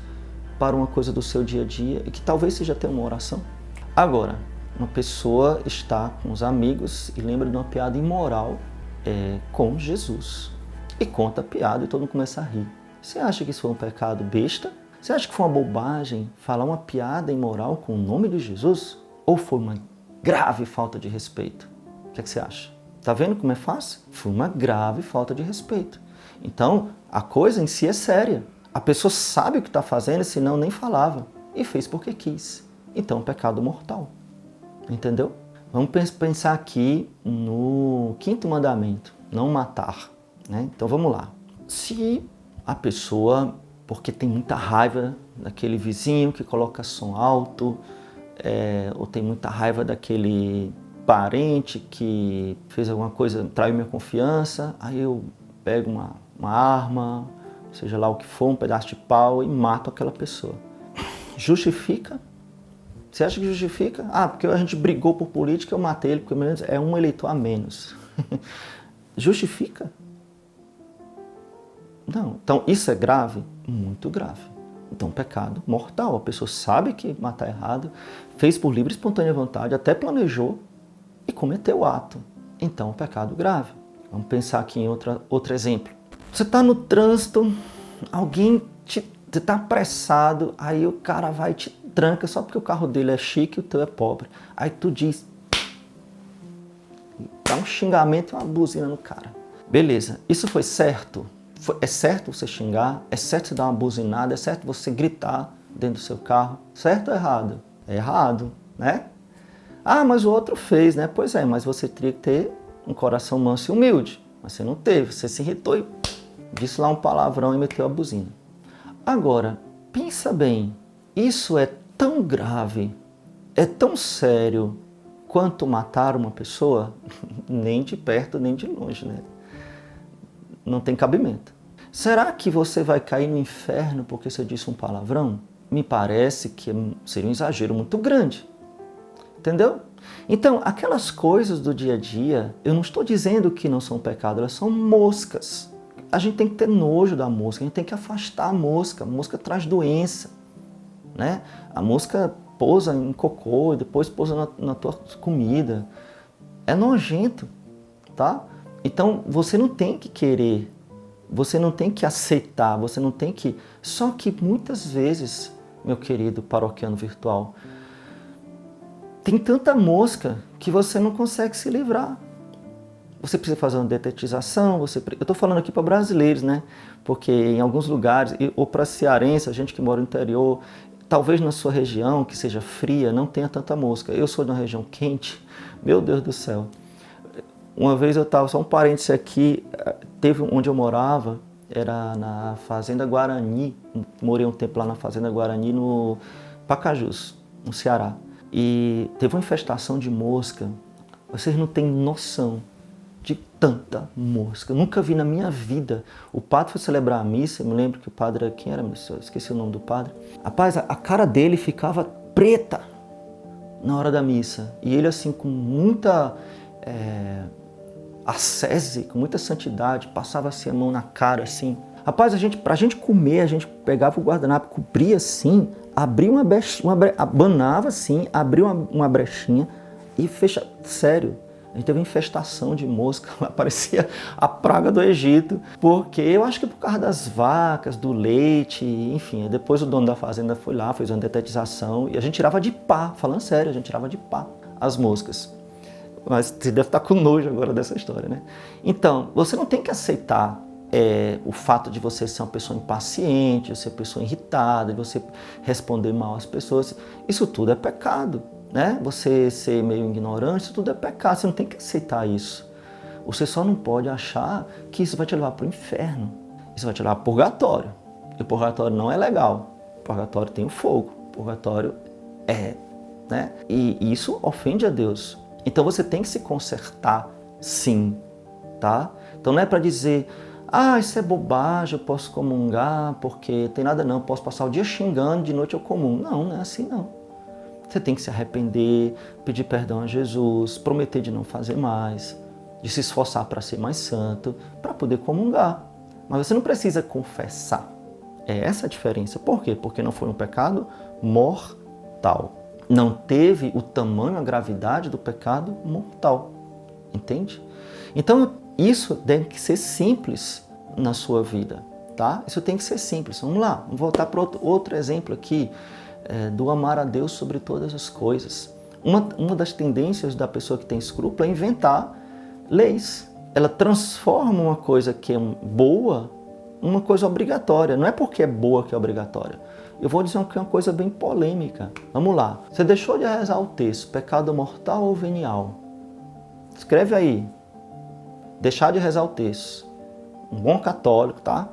para uma coisa do seu dia a dia e que talvez seja até uma oração? Agora, uma pessoa está com os amigos e lembra de uma piada imoral com Jesus e conta a piada e todo mundo começa a rir. Você acha que isso foi um pecado besta? Você acha que foi uma bobagem falar uma piada imoral com o nome de Jesus? Ou foi uma grave falta de respeito? O que é que você acha? Tá vendo como é fácil? Foi uma grave falta de respeito. Então, a coisa em si é séria. A pessoa sabe o que está fazendo, senão nem falava. E fez porque quis. Então, pecado mortal. Entendeu? Vamos pensar aqui no quinto mandamento, não matar. Né? Então, vamos lá. Se a pessoa, porque tem muita raiva daquele vizinho que coloca som alto, ou tem muita raiva daquele parente que fez alguma coisa, traiu minha confiança, aí eu pego uma arma, seja lá o que for, um pedaço de pau e mato aquela pessoa. Justifica? Você acha que justifica? Porque a gente brigou por política, eu matei ele, porque é um eleitor a menos. Justifica? Não. Então, isso é grave? Muito grave. Então, pecado mortal. A pessoa sabe que matar é errado, fez por livre e espontânea vontade, até planejou e cometeu o ato. Então, pecado grave. Vamos pensar aqui em outro exemplo. Você está no trânsito, alguém você está apressado, aí o cara vai e te tranca só porque o carro dele é chique e o teu é pobre. Aí tu diz, dá um xingamento e uma buzina no cara. Beleza, isso foi certo? É certo você xingar? É certo você dar uma buzinada? É certo você gritar dentro do seu carro? Certo ou errado? É errado, né? Mas o outro fez, né? Pois é, mas você teria que ter um coração manso e humilde. Mas você não teve, você se irritou e disse lá um palavrão e meteu a buzina. Agora, pensa bem, isso é tão grave, é tão sério quanto matar uma pessoa? Nem de perto, nem de longe, né? Não tem cabimento. Será que você vai cair no inferno porque você disse um palavrão? Me parece que seria um exagero muito grande. Entendeu? Então, aquelas coisas do dia a dia, eu não estou dizendo que não são pecado, elas são moscas. A gente tem que ter nojo da mosca, a gente tem que afastar a mosca traz doença. Né? A mosca pousa em cocô e depois pousa na tua comida. É nojento, tá? Então, você não tem que querer, você não tem que aceitar, você não tem que... Só que muitas vezes, meu querido paroquiano virtual, tem tanta mosca que você não consegue se livrar. Você precisa fazer uma detetização, eu estou falando aqui para brasileiros, né? Porque em alguns lugares, ou para cearense, a gente que mora no interior, talvez na sua região, que seja fria, não tenha tanta mosca. Eu sou de uma região quente, meu Deus do céu. Uma vez eu estava, só um parêntese aqui, teve onde eu morava, era na Fazenda Guarani, morei um tempo lá na Fazenda Guarani, no Pacajus, no Ceará. E teve uma infestação de mosca, vocês não têm noção de tanta mosca. Eu nunca vi na minha vida. O padre foi celebrar a missa, eu me lembro que o padre, quem era? Eu esqueci o nome do padre. Rapaz, a cara dele ficava preta na hora da missa. E ele assim, com muita ascese, com muita santidade, passava assim a mão na cara assim. Rapaz, pra gente comer, a gente pegava o guardanapo, cobria assim, abria abanava assim, abria uma brechinha e fecha. Sério, a gente teve uma infestação de mosca, lá parecia a praga do Egito, porque eu acho que por causa das vacas, do leite, enfim. Depois o dono da fazenda foi lá, fez uma detetização e a gente tirava de pá, falando sério, a gente tirava de pá as moscas. Mas você deve estar com nojo agora dessa história, né? Então, você não tem que aceitar o fato de você ser uma pessoa impaciente, de ser uma pessoa irritada, de você responder mal às pessoas. Isso tudo é pecado, né? Você ser meio ignorante, isso tudo é pecado. Você não tem que aceitar isso. Você só não pode achar que isso vai te levar para o inferno. Isso vai te levar para o purgatório. E o purgatório não é legal. O purgatório tem o fogo. O purgatório né? E isso ofende a Deus. Então você tem que se consertar, sim, tá? Então não é para dizer, isso é bobagem, eu posso comungar, porque tem nada não, posso passar o dia xingando, de noite eu comungo. Não, não é assim não. Você tem que se arrepender, pedir perdão a Jesus, prometer de não fazer mais, de se esforçar para ser mais santo, para poder comungar. Mas você não precisa confessar. É essa a diferença. Por quê? Porque não foi um pecado mortal. Não teve o tamanho, a gravidade do pecado mortal. Entende? Então, isso tem que ser simples na sua vida, tá? Isso tem que ser simples. Vamos lá, vamos voltar para outro exemplo aqui, do amar a Deus sobre todas as coisas. Uma das tendências da pessoa que tem escrúpulo é inventar leis. Ela transforma uma coisa que é boa numa coisa obrigatória. Não é porque é boa que é obrigatória. Eu vou dizer uma coisa bem polêmica. Vamos lá. Você deixou de rezar o texto, pecado mortal ou venial? Escreve aí. Deixar de rezar o texto. Um bom católico, tá?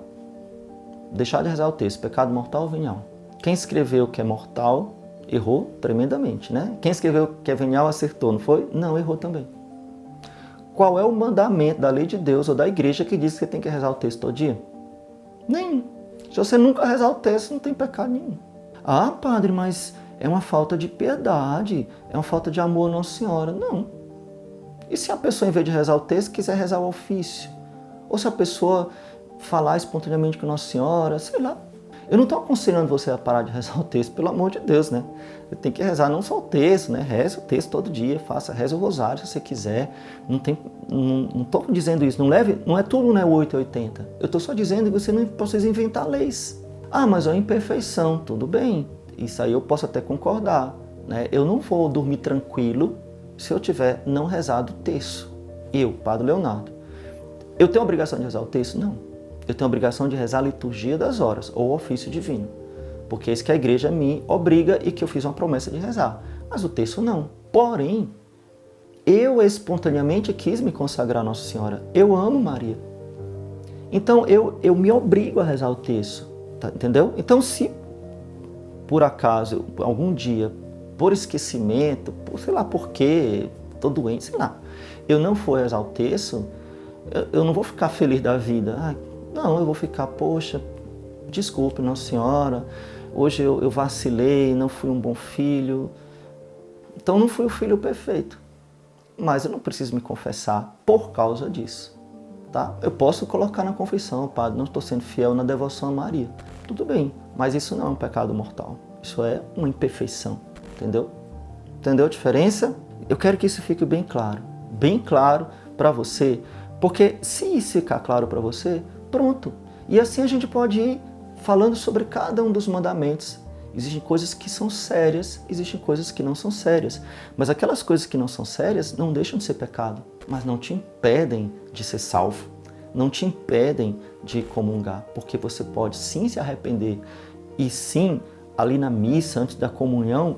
Deixar de rezar o texto, pecado mortal ou venial? Quem escreveu que é mortal, errou tremendamente, né? Quem escreveu que é venial, acertou, não foi? Não, errou também. Qual é o mandamento da lei de Deus ou da igreja que diz que você tem que rezar o texto todo dia? Nenhum. Se você nunca rezar o texto, não tem pecado nenhum. Padre, mas é uma falta de piedade, é uma falta de amor a Nossa Senhora. Não. E se a pessoa, em vez de rezar o texto, quiser rezar o ofício? Ou se a pessoa falar espontaneamente com Nossa Senhora, sei lá. Eu não estou aconselhando você a parar de rezar o texto, pelo amor de Deus, né? Você tem que rezar não só o texto, né? Reze o texto todo dia, reze o rosário se você quiser. Não estou dizendo isso, não é tudo, né, 880. Eu estou só dizendo que você não precisa inventar leis. Mas é uma imperfeição, tudo bem. Isso aí eu posso até concordar, né? Eu não vou dormir tranquilo se eu tiver não rezado o texto. Eu, Padre Leonardo. Eu tenho a obrigação de rezar o texto? Não. Eu tenho a obrigação de rezar a liturgia das horas, ou o ofício divino. Porque é isso que a igreja me obriga e que eu fiz uma promessa de rezar. Mas o texto não. Porém, eu espontaneamente quis me consagrar a Nossa Senhora. Eu amo Maria. Então, eu me obrigo a rezar o texto. Tá, entendeu? Então, se por acaso, algum dia, por esquecimento, sei lá por quê, estou doente, sei lá, eu não for rezar o texto, eu não vou ficar feliz da vida. Não, eu vou ficar, poxa, desculpe, Nossa Senhora, hoje eu vacilei, não fui um bom filho. Então não fui o filho perfeito. Mas eu não preciso me confessar por causa disso. Tá? Eu posso colocar na confissão, Padre, não estou sendo fiel na devoção a Maria. Tudo bem, mas isso não é um pecado mortal. Isso é uma imperfeição, entendeu? Entendeu a diferença? Eu quero que isso fique bem claro para você, porque se isso ficar claro para você, pronto. E assim a gente pode ir falando sobre cada um dos mandamentos. Existem coisas que são sérias, existem coisas que não são sérias. Mas aquelas coisas que não são sérias não deixam de ser pecado, mas não te impedem de ser salvo, não te impedem de comungar, porque você pode sim se arrepender e sim, ali na missa, antes da comunhão,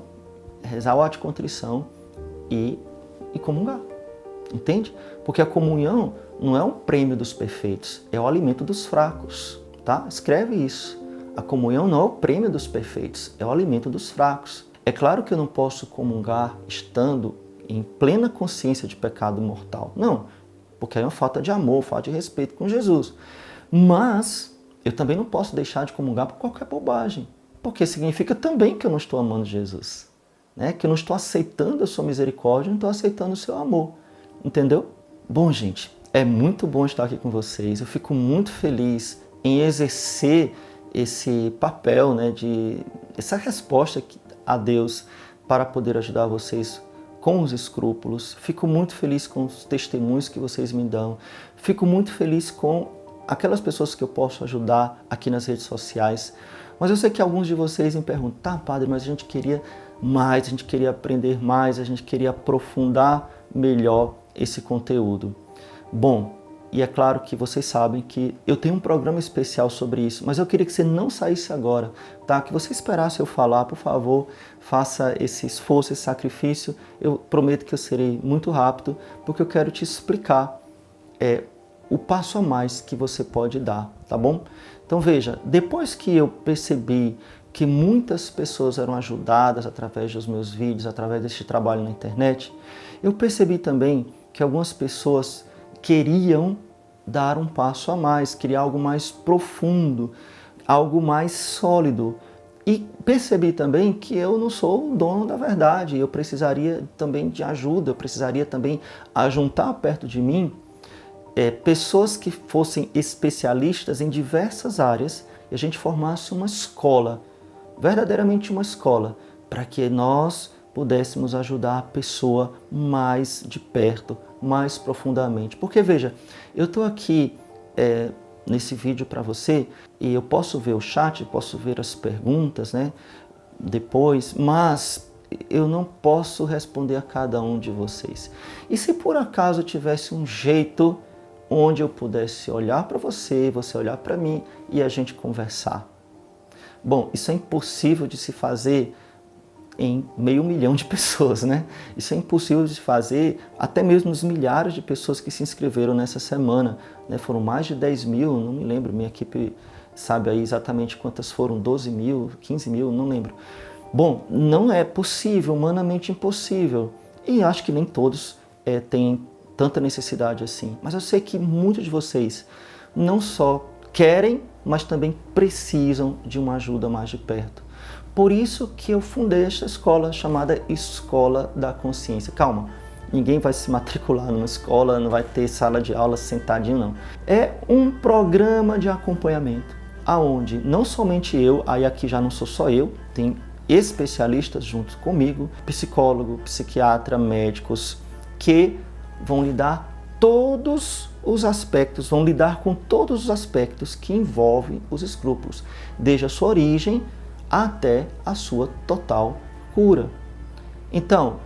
rezar o ato de contrição e comungar. entende? Porque a comunhão não é um prêmio dos perfeitos, é o alimento dos fracos, tá? Escreve isso. A comunhão não é o prêmio dos perfeitos, é o alimento dos fracos. É claro que eu não posso comungar estando em plena consciência de pecado mortal. Não, porque aí é uma falta de amor, falta de respeito com Jesus. Mas eu também não posso deixar de comungar por qualquer bobagem, porque significa também que eu não estou amando Jesus, né? Que eu não estou aceitando a sua misericórdia, não estou aceitando o seu amor. Entendeu? Bom, gente, é muito bom estar aqui com vocês. Eu fico muito feliz em exercer esse papel, né, essa resposta a Deus para poder ajudar vocês com os escrúpulos. Fico muito feliz com os testemunhos que vocês me dão. Fico muito feliz com aquelas pessoas que eu posso ajudar aqui nas redes sociais. Mas eu sei que alguns de vocês me perguntam, tá, padre, mas a gente queria mais, a gente queria aprender mais, a gente queria aprofundar melhor esse conteúdo. Bom, e é claro que vocês sabem que eu tenho um programa especial sobre isso, mas eu queria que você não saísse agora, tá? Que você esperasse eu falar, por favor, faça esse esforço, esse sacrifício. Eu prometo que eu serei muito rápido, porque eu quero te explicar o passo a mais que você pode dar, tá bom? Então veja, depois que eu percebi que muitas pessoas eram ajudadas através dos meus vídeos, através deste trabalho na internet, eu percebi também que algumas pessoas queriam dar um passo a mais, criar algo mais profundo, algo mais sólido. E percebi também que eu não sou o dono da verdade, eu precisaria também de ajuda, eu precisaria também ajuntar perto de mim pessoas que fossem especialistas em diversas áreas e a gente formasse uma escola, verdadeiramente uma escola, para que nós pudéssemos ajudar a pessoa mais de perto, mais profundamente. Porque veja, eu estou aqui nesse vídeo para você e eu posso ver o chat, posso ver as perguntas, né, depois, mas eu não posso responder a cada um de vocês. E se por acaso eu tivesse um jeito onde eu pudesse olhar para você, você olhar para mim e a gente conversar? Bom, isso é impossível de se fazer em 500 mil de pessoas, né? Isso é impossível de fazer até mesmo os milhares de pessoas que se inscreveram nessa semana, né? Foram mais de 10 mil, não me lembro, minha equipe sabe aí exatamente quantas foram, 12 mil, 15 mil, não lembro. Bom, não é possível, humanamente impossível. E acho que nem todos têm tanta necessidade assim. Mas eu sei que muitos de vocês não só querem, mas também precisam de uma ajuda mais de perto. Por isso que eu fundei esta escola chamada Escola da Consciência. Calma, ninguém vai se matricular numa escola, não vai ter sala de aula sentadinho, não. É um programa de acompanhamento, aonde não somente eu, aí aqui já não sou só eu, tem especialistas junto comigo, psicólogo, psiquiatra, médicos, que vão lidar vão lidar com todos os aspectos que envolvem os escrúpulos, desde a sua origem até a sua total cura. Então,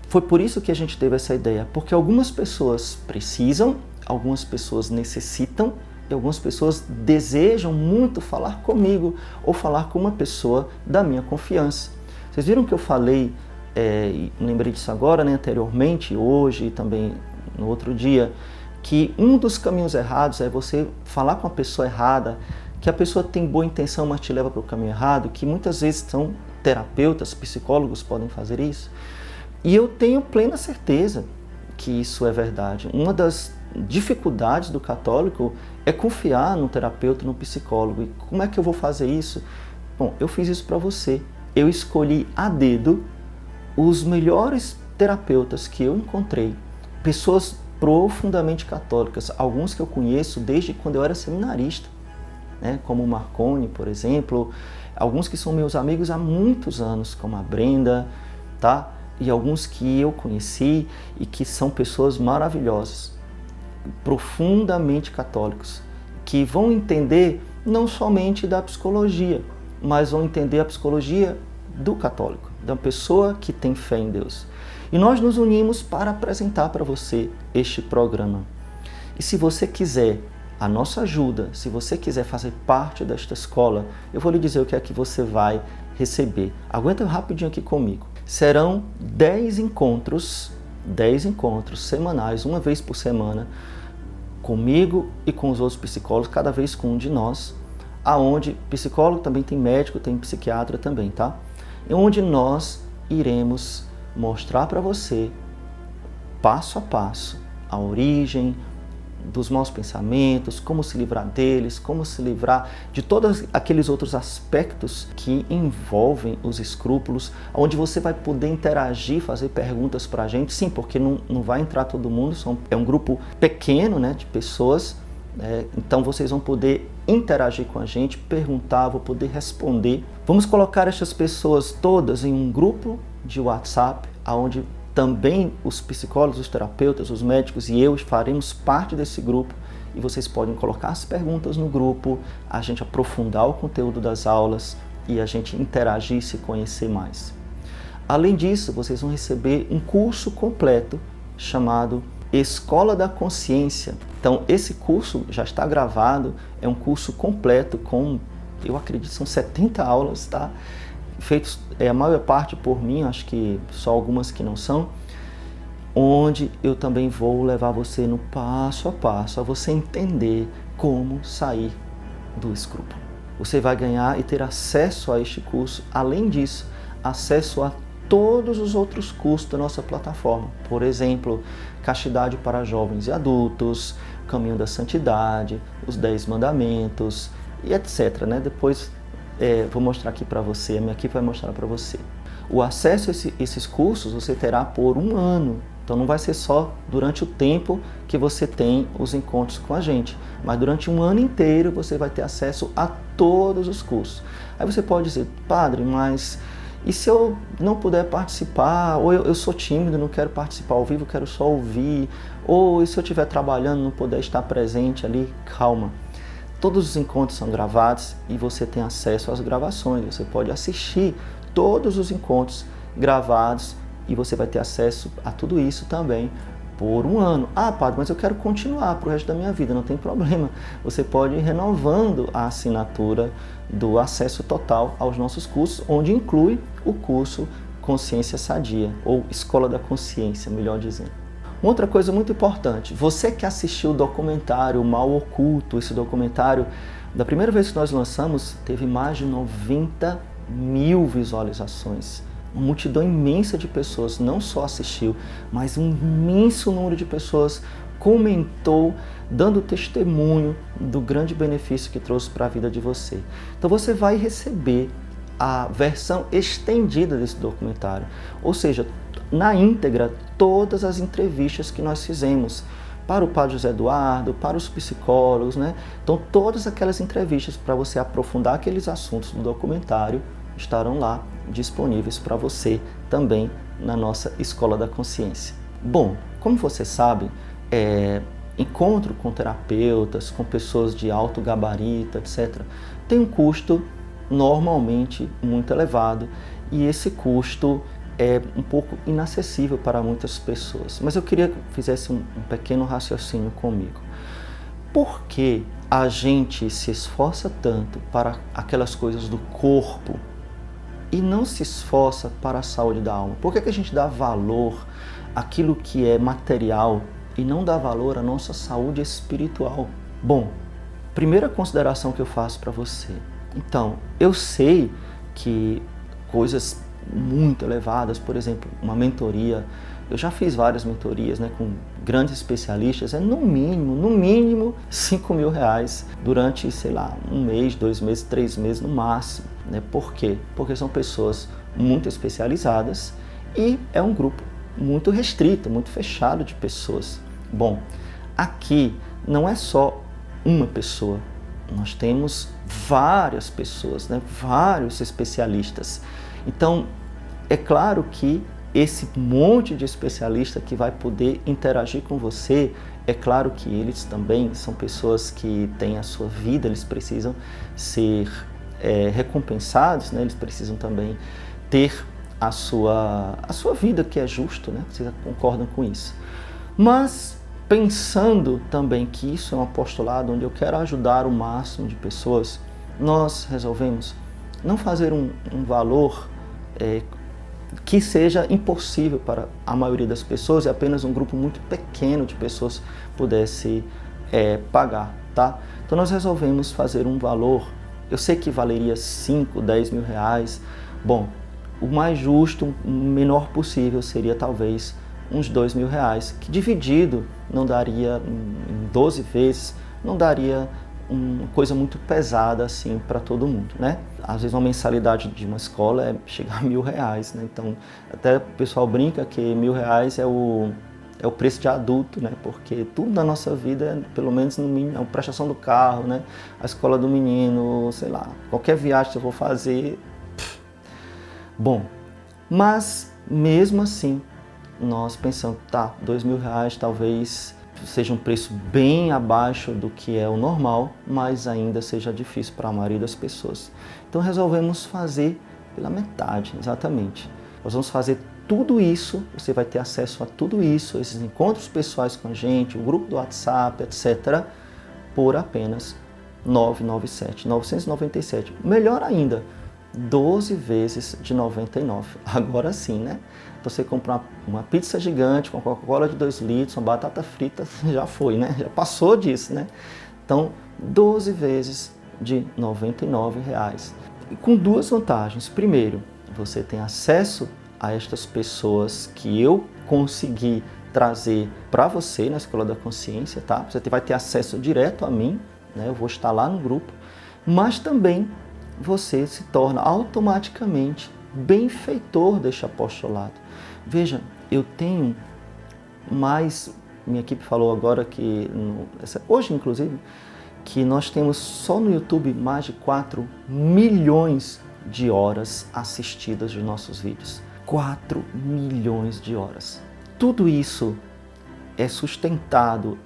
foi por isso que a gente teve essa ideia, porque algumas pessoas precisam, algumas pessoas necessitam e algumas pessoas desejam muito falar comigo ou falar com uma pessoa da minha confiança. Vocês viram que eu falei, lembrei disso agora, né, anteriormente, hoje e também no outro dia, que um dos caminhos errados é você falar com a pessoa errada, que a pessoa tem boa intenção, mas te leva para o caminho errado, que muitas vezes são terapeutas, psicólogos podem fazer isso. E eu tenho plena certeza que isso é verdade. Uma das dificuldades do católico é confiar no terapeuta, no psicólogo. E como é que eu vou fazer isso? Bom, eu fiz isso para você. Eu escolhi a dedo os melhores terapeutas que eu encontrei, pessoas profundamente católicas, alguns que eu conheço desde quando eu era seminarista, né, como o Marconi, por exemplo, alguns que são meus amigos há muitos anos, como a Brenda, tá? E alguns que eu conheci e que são pessoas maravilhosas, profundamente católicos, que vão entender não somente da psicologia, mas vão entender a psicologia do católico, da pessoa que tem fé em Deus. E nós nos unimos para apresentar para você este programa. E se você quiser a nossa ajuda, se você quiser fazer parte desta escola, eu vou lhe dizer o que é que você vai receber. Aguenta rapidinho aqui comigo. Serão 10 encontros 10 encontros semanais, uma vez por semana, comigo e com os outros psicólogos, cada vez com um de nós, aonde psicólogo também tem médico, tem psiquiatra também, tá? E onde nós iremos mostrar para você, passo a passo, a origem dos maus pensamentos, como se livrar deles, como se livrar de todos aqueles outros aspectos que envolvem os escrúpulos, onde você vai poder interagir, fazer perguntas para a gente, sim, porque não vai entrar todo mundo, é um grupo pequeno, né, de pessoas, então vocês vão poder interagir com a gente, perguntar, vou poder responder. Vamos colocar essas pessoas todas em um grupo de WhatsApp, onde também os psicólogos, os terapeutas, os médicos e eu faremos parte desse grupo e vocês podem colocar as perguntas no grupo, a gente aprofundar o conteúdo das aulas e a gente interagir e se conhecer mais. Além disso, vocês vão receber um curso completo chamado Escola da Consciência. Então, esse curso já está gravado, é um curso completo com, eu acredito, são 70 aulas, tá? Feitos a maior parte por mim, acho que só algumas que não são, onde eu também vou levar você no passo a passo, a você entender como sair do escrúpulo. Você vai ganhar e ter acesso a este curso, além disso, acesso a todos os outros cursos da nossa plataforma. Por exemplo, Castidade para Jovens e Adultos, Caminho da Santidade, os 10 Mandamentos e etc, né? Depois vou mostrar aqui para você, a minha equipe vai mostrar para você. O acesso a esses cursos você terá por um ano, então não vai ser só durante o tempo que você tem os encontros com a gente, mas durante um ano inteiro você vai ter acesso a todos os cursos. Aí você pode dizer, padre, mas e se eu não puder participar, ou eu sou tímido, não quero participar ao vivo, quero só ouvir, ou e se eu estiver trabalhando, não puder estar presente ali? Calma. Todos os encontros são gravados e você tem acesso às gravações. Você pode assistir todos os encontros gravados e você vai ter acesso a tudo isso também por um ano. Ah, padre, mas eu quero continuar para o resto da minha vida, não tem problema. Você pode ir renovando a assinatura do acesso total aos nossos cursos, onde inclui o curso Consciência Sadia, ou Escola da Consciência, melhor dizendo. Uma outra coisa muito importante, você que assistiu o documentário O Mal Oculto, esse documentário, da primeira vez que nós lançamos, teve mais de 90 mil visualizações. Uma multidão imensa de pessoas não só assistiu, mas um imenso número de pessoas comentou, dando testemunho do grande benefício que trouxe para a vida de você. Então você vai receber a versão estendida desse documentário, ou seja, na íntegra, todas as entrevistas que nós fizemos para o Padre José Eduardo, para os psicólogos, né? Então, todas aquelas entrevistas para você aprofundar aqueles assuntos do documentário estarão lá disponíveis para você também na nossa Escola da Consciência. Bom, como você sabe, encontro com terapeutas, com pessoas de alto gabarito, etc., tem um custo normalmente muito elevado e esse custo é um pouco inacessível para muitas pessoas. Mas eu queria que fizesse um pequeno raciocínio comigo. Por que a gente se esforça tanto para aquelas coisas do corpo e não se esforça para a saúde da alma? Por que a gente dá valor àquilo que é material e não dá valor à nossa saúde espiritual? Bom, primeira consideração que eu faço para você. Então, eu sei que coisas muito elevadas, por exemplo, uma mentoria, eu já fiz várias mentorias, né, com grandes especialistas, no mínimo 5 mil reais durante, sei lá, um mês, 2 meses, 3 meses no máximo, né? Por quê? Porque são pessoas muito especializadas e é um grupo muito restrito, muito fechado de pessoas. Bom, aqui não é só uma pessoa, nós temos várias pessoas, né? Vários especialistas. Então, é claro que esse monte de especialista que vai poder interagir com você, é claro que eles também são pessoas que têm a sua vida, eles precisam ser recompensados, né? Eles precisam também ter a sua vida, que é justo, né? Vocês concordam com isso. Mas, pensando também que isso é um apostolado onde eu quero ajudar o máximo de pessoas, nós resolvemos não fazer um valor que seja impossível para a maioria das pessoas e apenas um grupo muito pequeno de pessoas pudesse pagar, tá? Então nós resolvemos fazer um valor, eu sei que valeria 5, 10 mil reais, bom, o mais justo, o menor possível seria talvez uns 2 mil reais, que dividido não daria em 12 vezes, não daria uma coisa muito pesada assim para todo mundo, né? Às vezes uma mensalidade de uma escola chega a R$1.000, né? Então até o pessoal brinca que R$1.000 é o preço de adulto, né? Porque tudo na nossa vida, pelo menos no mínimo, a prestação do carro, né? A escola do menino, sei lá, qualquer viagem que eu vou fazer. Bom, mas mesmo assim, nós pensamos, tá, R$2.000 talvez seja um preço bem abaixo do que é o normal, mas ainda seja difícil para a maioria das pessoas. Então resolvemos fazer pela metade, exatamente. Nós vamos fazer tudo isso, você vai ter acesso a tudo isso, esses encontros pessoais com a gente, o grupo do WhatsApp, etc., por apenas R$ 997. Melhor ainda, 12 vezes de R$ 99. Agora sim, né? Você comprar uma pizza gigante com Coca-Cola de 2 litros, uma batata frita, já foi, né? Já passou disso, né? Então, 12 vezes de R$ 99. E com duas vantagens. Primeiro, você tem acesso a estas pessoas que eu consegui trazer para você na Escola da Consciência, tá? Você vai ter acesso direto a mim, né? Eu vou estar lá no grupo, mas também você se torna automaticamente benfeitor deste apostolado. Veja, eu tenho mais, minha equipe falou agora que, hoje inclusive, que nós temos só no YouTube mais de 4 milhões de horas assistidas dos nossos vídeos. 4 milhões de horas. Tudo isso é sustentado,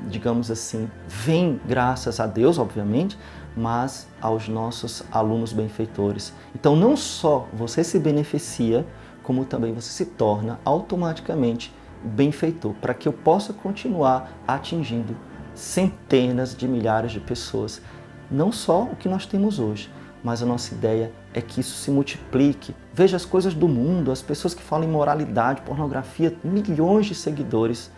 digamos assim, vem graças a Deus, obviamente, mas aos nossos alunos benfeitores. Então não só você se beneficia, como também você se torna automaticamente benfeitor, para que eu possa continuar atingindo centenas de milhares de pessoas. Não só o que nós temos hoje, mas a nossa ideia é que isso se multiplique. Veja as coisas do mundo, as pessoas que falam em moralidade, pornografia, milhões de seguidores.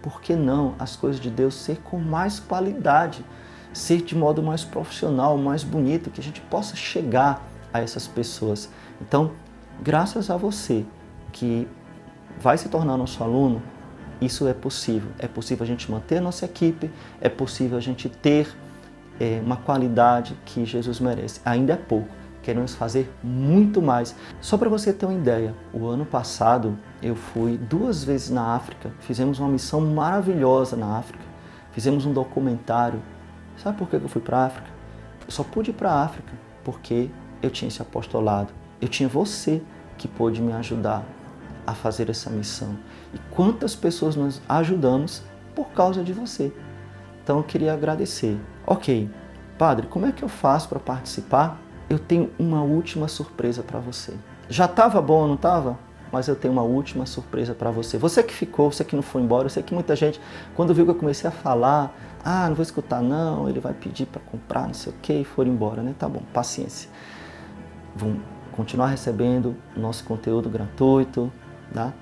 Por que não as coisas de Deus ser com mais qualidade? Ser de modo mais profissional, mais bonito, que a gente possa chegar a essas pessoas. Então, graças a você que vai se tornar nosso aluno, isso é possível. É possível a gente manter a nossa equipe, é possível a gente ter uma qualidade que Jesus merece. Ainda é pouco, queremos fazer muito mais. Só para você ter uma ideia, o ano passado eu fui 2 vezes na África, fizemos uma missão maravilhosa na África, fizemos um documentário. Sabe por que eu fui para a África? Eu só pude ir para a África porque eu tinha esse apostolado. Eu tinha você que pôde me ajudar a fazer essa missão. E quantas pessoas nós ajudamos por causa de você. Então eu queria agradecer. Ok, padre, como é que eu faço para participar? Eu tenho uma última surpresa para você. Já estava bom, não estava? Mas eu tenho uma última surpresa para você. Você que ficou, você que não foi embora, eu sei que muita gente, quando viu que eu comecei a falar, não vou escutar não, ele vai pedir para comprar, não sei o que, e foram embora, né? Tá bom, paciência. Vão continuar recebendo nosso conteúdo gratuito, tá?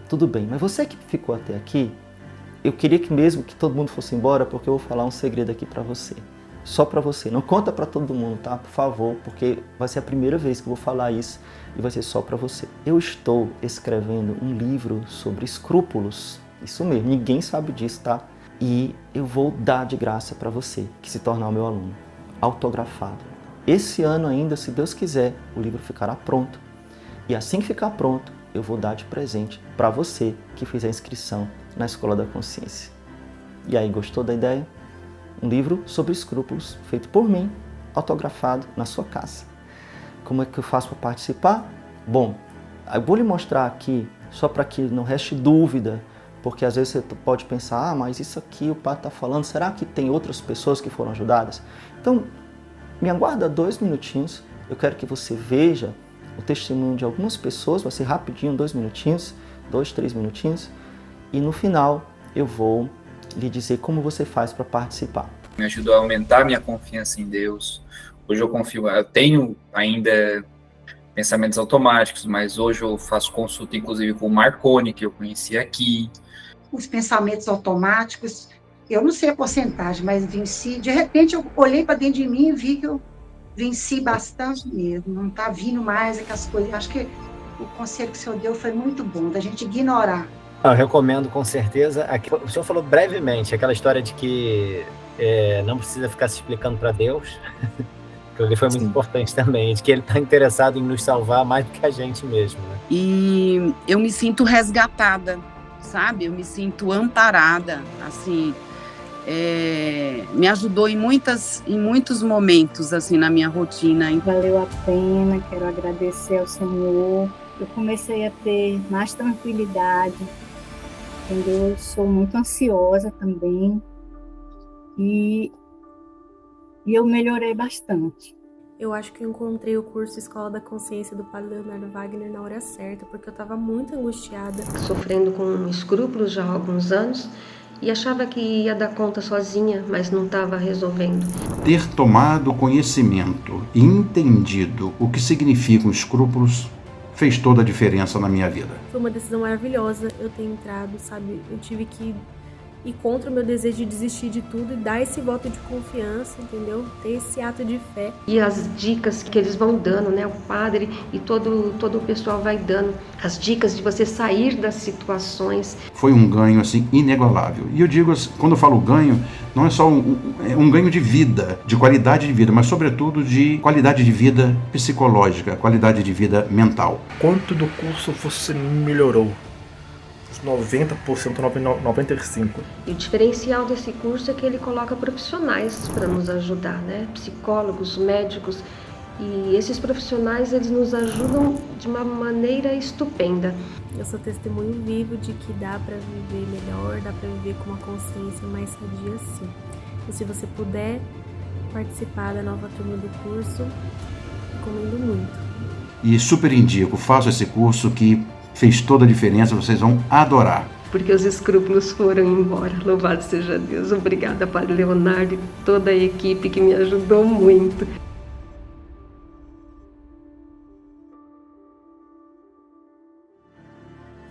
Tudo bem, mas você que ficou até aqui, eu queria que mesmo que todo mundo fosse embora, porque eu vou falar um segredo aqui para você. Só para você, não conta para todo mundo, tá? Por favor, porque vai ser a primeira vez que eu vou falar isso e vai ser só para você. Eu estou escrevendo um livro sobre escrúpulos, isso mesmo, ninguém sabe disso, tá? E eu vou dar de graça para você, que se tornar o meu aluno, autografado. Esse ano ainda, se Deus quiser, o livro ficará pronto. E assim que ficar pronto, eu vou dar de presente para você que fizer inscrição na Escola da Consciência. E aí, gostou da ideia? Um livro sobre escrúpulos, feito por mim, autografado na sua casa. Como é que eu faço para participar? Bom, eu vou lhe mostrar aqui, só para que não reste dúvida, porque às vezes você pode pensar, mas isso aqui o padre está falando, será que tem outras pessoas que foram ajudadas? Então, me aguarda 2 minutinhos, eu quero que você veja o testemunho de algumas pessoas, vai ser rapidinho, 2 minutinhos, 2, 3 minutinhos, e no final eu vou lhe dizer como você faz para participar. Me ajudou a aumentar minha confiança em Deus. Hoje eu tenho ainda pensamentos automáticos, mas hoje eu faço consulta, inclusive, com o Marconi, que eu conheci aqui. Os pensamentos automáticos, eu não sei a porcentagem, mas venci. De repente, eu olhei para dentro de mim e vi que eu venci bastante mesmo. Não está vindo mais aquelas coisas. Acho que o conselho que o senhor deu foi muito bom, da gente ignorar. Eu recomendo com certeza. O senhor falou brevemente aquela história de que não precisa ficar se explicando para Deus. Aquilo ali foi muito importante também, de que ele está interessado em nos salvar mais do que a gente mesmo, né? E eu me sinto resgatada, sabe? Eu me sinto amparada, assim, me ajudou em muitos momentos, assim, na minha rotina. Valeu a pena, quero agradecer ao Senhor. Eu comecei a ter mais tranquilidade, entendeu? Eu sou muito ansiosa também e eu melhorei bastante. Eu acho que eu encontrei o curso Escola da Consciência do Padre Leonardo Wagner na hora certa, porque eu estava muito angustiada. Sofrendo com escrúpulos já há alguns anos e achava que ia dar conta sozinha, mas não estava resolvendo. Ter tomado conhecimento e entendido o que significam escrúpulos fez toda a diferença na minha vida. Foi uma decisão maravilhosa eu ter entrado, sabe? Eu tive que ir contra o meu desejo de desistir de tudo e dar esse voto de confiança, entendeu? Ter esse ato de fé. E as dicas que eles vão dando, né? O padre e todo o pessoal vai dando as dicas de você sair das situações. Foi um ganho, assim, inigualável. E eu digo, quando eu falo ganho, não é só um ganho de vida, de qualidade de vida, mas sobretudo de qualidade de vida psicológica, qualidade de vida mental. Quanto do curso você melhorou? 90%, 95%. E o diferencial desse curso é que ele coloca profissionais para nos ajudar, né? Psicólogos, médicos. E esses profissionais, eles nos ajudam de uma maneira estupenda. Eu sou testemunho vivo de que dá para viver melhor, dá para viver com uma consciência mais sadia, sim. E se você puder participar da nova turma do curso, recomendo muito. E super indico, faça esse curso que fez toda a diferença, vocês vão adorar. Porque os escrúpulos foram embora. Louvado seja Deus. Obrigada, Padre Leonardo e toda a equipe que me ajudou muito.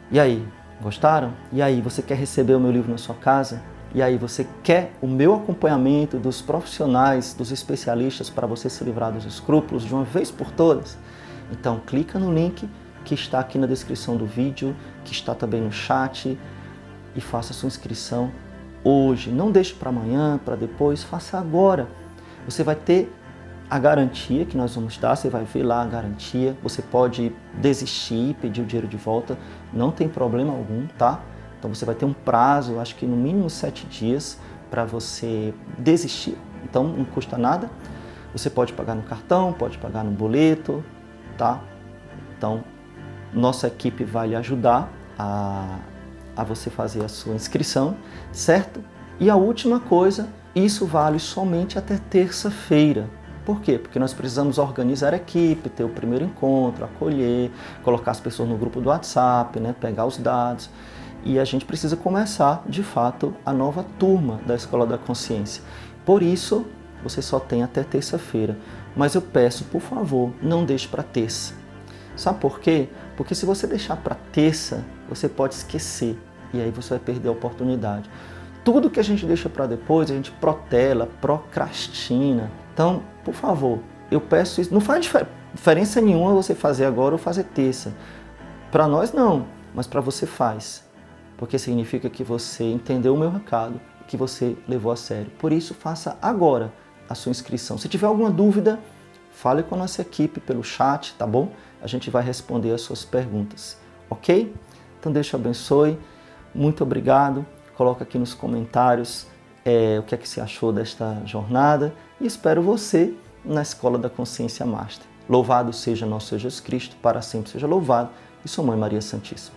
E aí, gostaram? E aí, você quer receber o meu livro na sua casa? E aí, você quer o meu acompanhamento dos profissionais, dos especialistas para você se livrar dos escrúpulos de uma vez por todas? Então, clica no link que está aqui na descrição do vídeo, que está também no chat, e faça sua inscrição hoje. Não deixe para amanhã, para depois, faça agora. Você vai ter a garantia que nós vamos dar, você vai ver lá a garantia, você pode desistir, pedir o dinheiro de volta, não tem problema algum, tá? Então você vai ter um prazo, acho que no mínimo 7 dias, para você desistir, então não custa nada. Você pode pagar no cartão, pode pagar no boleto, tá? Então, nossa equipe vai lhe ajudar a você fazer a sua inscrição, certo? E a última coisa, isso vale somente até terça-feira. Por quê? Porque nós precisamos organizar a equipe, ter o primeiro encontro, acolher, colocar as pessoas no grupo do WhatsApp, né, pegar os dados. E a gente precisa começar, de fato, a nova turma da Escola da Consciência. Por isso, você só tem até terça-feira. Mas eu peço, por favor, não deixe para terça. Sabe por quê? Porque se você deixar para terça, você pode esquecer e aí você vai perder a oportunidade. Tudo que a gente deixa para depois, a gente protela, procrastina. Então, por favor, eu peço isso. Não faz diferença nenhuma você fazer agora ou fazer terça. Para nós não, mas para você faz. Porque significa que você entendeu o meu recado, que você levou a sério. Por isso, faça agora a sua inscrição. Se tiver alguma dúvida, fale com a nossa equipe pelo chat, tá bom? A gente vai responder as suas perguntas, ok? Então Deus te abençoe, muito obrigado. Coloca aqui nos comentários o que é que você achou desta jornada e espero você na Escola da Consciência Master. Louvado seja nosso Jesus Cristo, para sempre seja louvado, e sua Mãe Maria Santíssima.